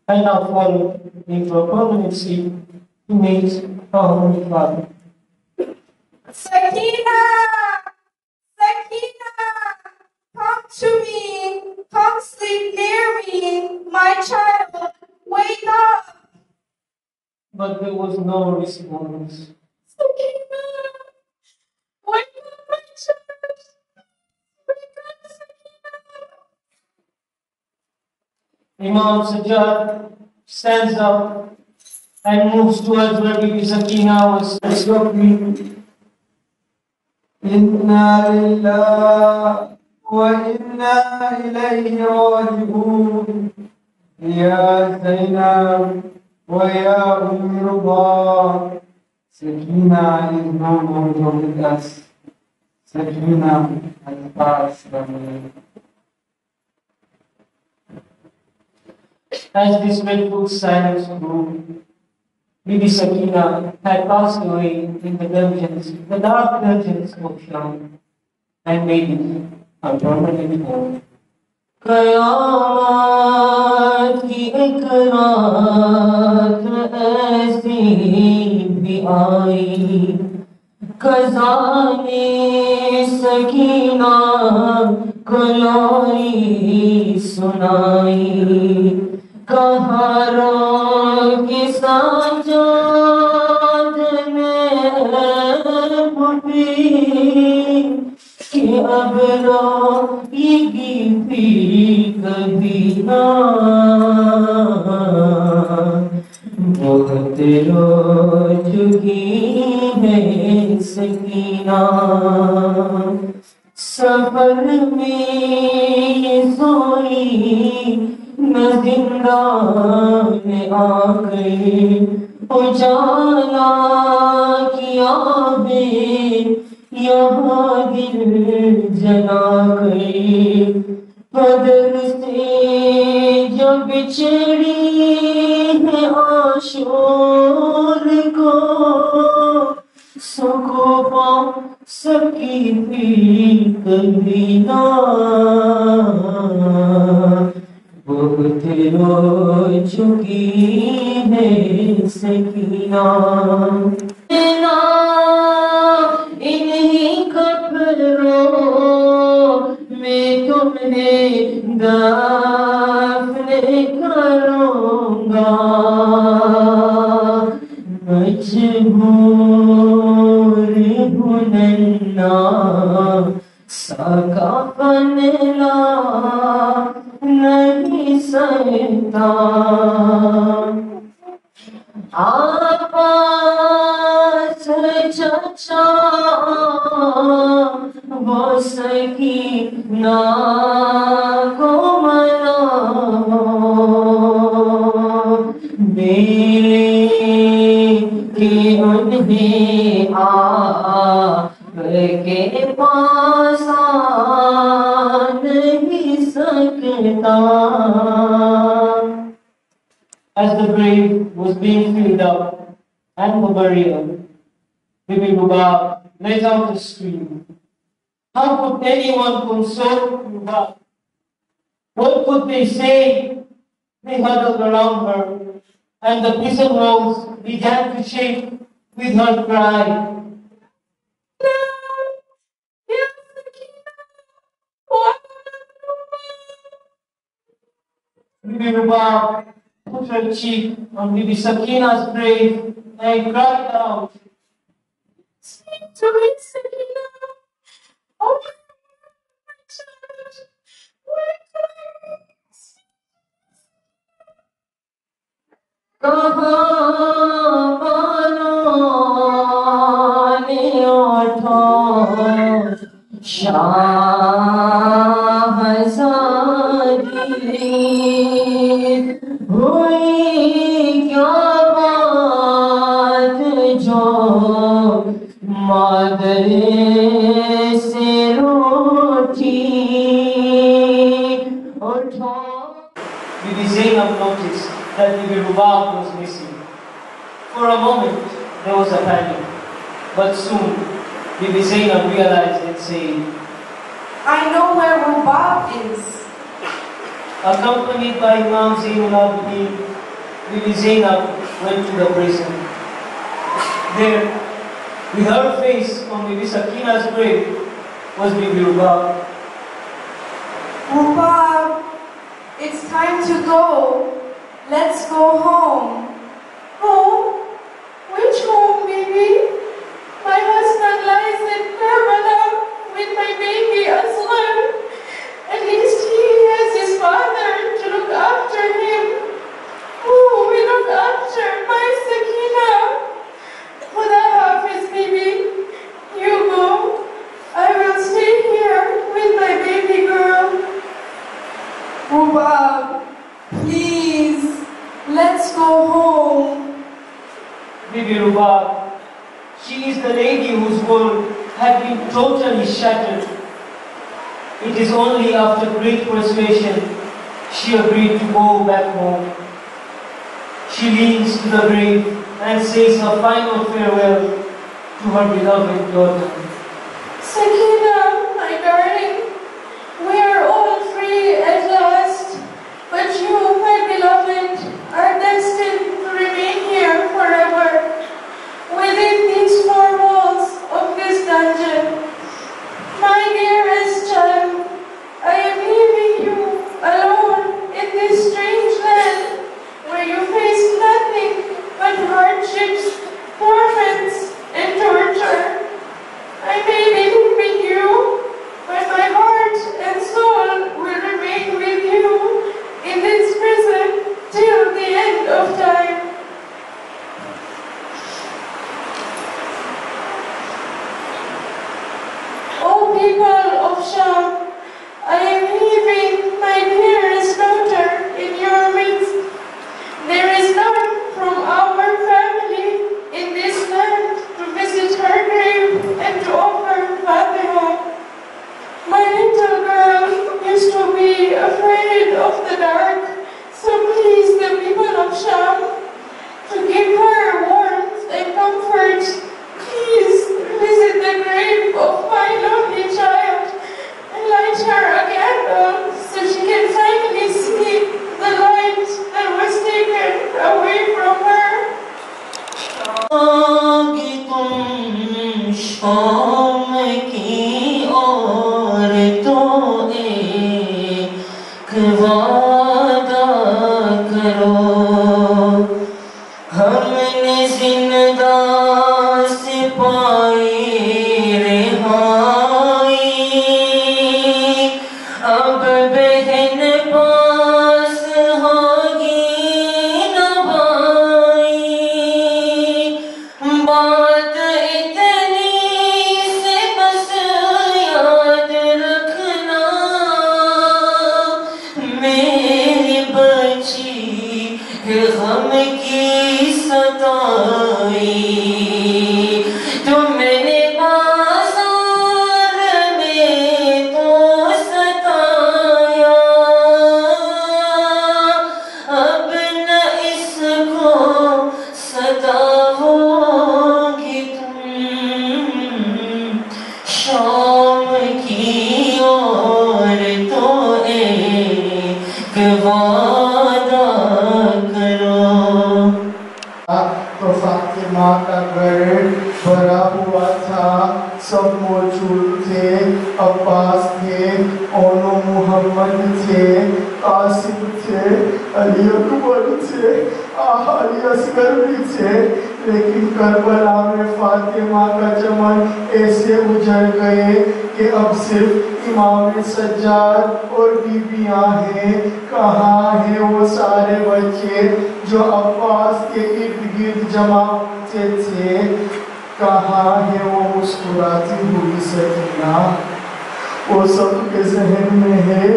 had now fallen into a permanent sleep to meet her Holy Father. Sakina! Sakina! Come to me! Come sleep near me! My child, wake up! But there was no response. Sakina! Wake up, my child! Wake up, Sakina! Imam Sajjad stands up and moves towards where Bibi Sakina was slowly. إنا لله وإنا إليه راجعون يا زينب ويا أم رضا Sakina is no longer with us. Sakina has passed away. As this dreadful silence grew, Bibi Sakina had passed away in the dungeons, the dark dungeons of Sham, and made it a permanent home. कयामत की एक रात ऐसी भी आई खजाने सकीना कलोई सुनाई कहारा की साजाद में बुटी कि रो चुकी है सकीना सफर में सोई न जिंदा में आ गई उजाला किया है यहाँ दिल जला गई बदल से जब बिछड़ी है आशोर को सुखों सकी थी कभी ना बहुत रो चुकी है सकीना ना इन्हीं कपड़ों में तुमने दाफने करूँगा मजबूर हूँ नन्ना साका बनना नहीं सकता आवाज चचा वो सकीना को मनाओ मेरे कि उन्हें के पास आ नहीं सकता. As the grave was being filled up and for burial, Bibi Ruba let out a scream. How could anyone console Ruba? What could they say? They huddled around her, and the prison walls began to shake with her cry. Bibi Ruba put her cheek on Bibi Sakina's grave and cried out, "Speak to me, Sakina! Oh, my child! Where can I Bibi Zainab noticed that Bibi Rubab was missing. For a moment, there was a panic. But soon, Bibi Zainab realized and said, I know where Rubab is. Accompanied by Imam Zainul Abidin, Bibi Zainab went to the prison. There, with her face on Bibi Sakina's grave, was Bibi Rubab. Rubab, it's time to go. Let's go home. Home? Which home, baby? My husband lies in Karbala with my baby Asghar. At least he has his father to look after him. Who will look after my Sakina? Khuda Hafiz, baby. You go. I will stay here with my baby girl. Rubab, please, let's go home. Bibi Rubab, she is the lady whose world had been totally shattered. It is only after great persuasion she agreed to go back home. She leans to the grave and says her final farewell to her beloved daughter. Sakina, my darling, we are all free at last, but you, my beloved, are destined to remain here forever, within these four walls of this dungeon. My dearest child, I am leaving you alone in this strange land where you face nothing but hardships, torments, and torture. I may be leaving you, but my heart and soul will remain with you in this prison till the end of time. Sham. I am leaving my dearest daughter in your midst. There is none from our family in this land to visit her grave and to offer Fatima. My little girl used to be afraid of the dark, so please the people of Sham to give her warmth and comfort. Please visit the grave of my lonely child and light her a candle so she can finally see the light that was taken away from her. शाम की और तो एक वादा करो, हमने जिंदा से पाई रिहाई, अब बहन पास होगी न भाई, बात इतनी से बस याद रखना, मेरी बच्ची है गम की सताई, तुमने बाजार में तो सताया, अब न इसको सताओगी तुम, शाम की ओर तो एक वादा करो। तो फातिमा का घर भरा हुआ था, सब मौजूद थे, अब्बास थे, ओनो मोहम्मद थे, कासिम थे, अली अकबर थे, अली असगर भी थे, लेकिन करबला में फातिमा का चमन ऐसे उजड़ गए कि अब सिर्फ इमाम सज्जाद और बीबियां हैं। कहाँ हैं वो सारे बच्चे जो अब्बास के इर्द गिर्द जमा होते थे? कहाँ है वो मुस्कुराती हुई सकीना? वो सबके जहन में है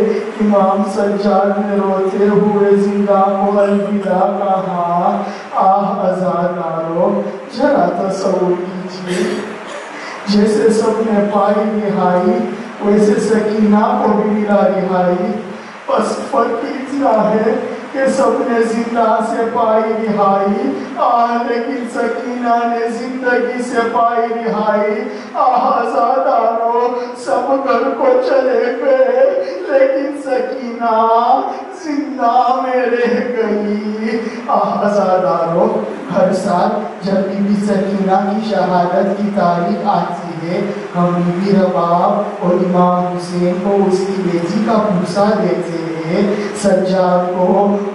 इमाम सज्जाद ने रोते हुए जिंदा को अलविदा कहा। आह अज़ादारो, जरा तसव्वुर कीजिए, जैसे सबने पाई रिहाई वैसे सकीना को भी मिला रिहाई, बस फर्क इतना है कि सबने जिंदा से पाई रिहाई, लेकिन सकीना ने जिंदगी से पाई रिहाई। आज़ादारो, सब घर को चले गए लेकिन सकीना जिंदा में रह गई। आज़ादारो, हर साल जब बीबी सकीना की शहादत की तारीख आती है, हम बीबी रबाब और इमाम हुसैन को उसकी बेटी का पुरसा देते हैं, सज्जाद को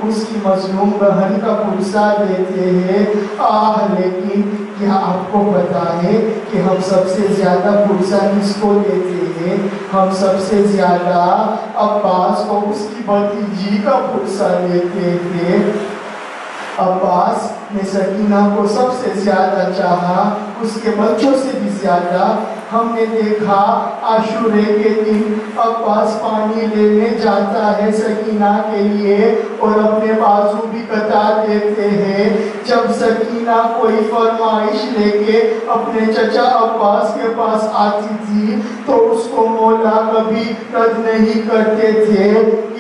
उसकी मजलूम बहन का पुरसा देते हैं। लेकिन क्या आपको पता है कि हम सबसे ज्यादा पुरसा किसको देते हैं? हम सबसे ज्यादा अब्बास को उसकी भतीजी का पुरसा देते थे। अब्बास ने सकीना को सबसे ज्यादा चाहा, उसके बच्चों से भी ज्यादा। हमने देखा आशूरे के दिन अब्बास पानी लेने जाता है सकीना के लिए और अपने बाजू भी कटा देते हैं। जब सकीना कोई फरमाइश लेके अपने चचा अब्बास के पास आती थी तो उसको मौला कभी रद्द नहीं करते थे।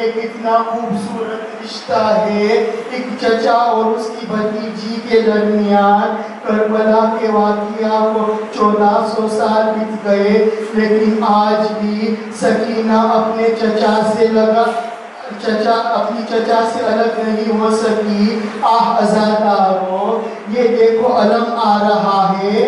ये कितना खूबसूरत रिश्ता है एक चचा और उसकी भतीजी के दरमियान। करबला के वाक़िया को 1400 साल बीत गए, लेकिन आज भी सकीना अपने चचा से अपनी चचा से अलग नहीं हो सकी। अज़ादारो, ये देखो अलम आ रहा है,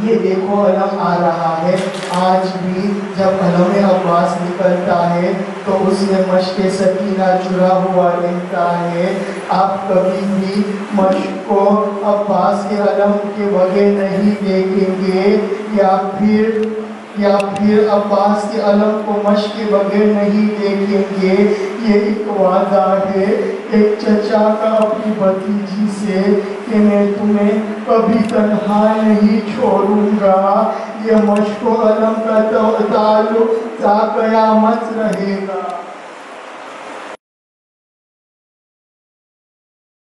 ये देखो अलम आ रहा है। आज भी जब अलम अब्बास निकलता है तो उसमें मश्क सकीना जुड़ा हुआ रहता है। आप कभी भी मश्क को अब्बास के अलम के बगैर नहीं देखेंगे, या फिर अब्बास के अलम को मश्क के बगैर नहीं देखेंगे। ये एक वादा है एक चचा का अपनी भतीजी से कि मैं तुम्हें کبھی تنہا نہیں چھوڑوں گا. یہ مشق و علم کا تعلق تا قیامت رہے گا.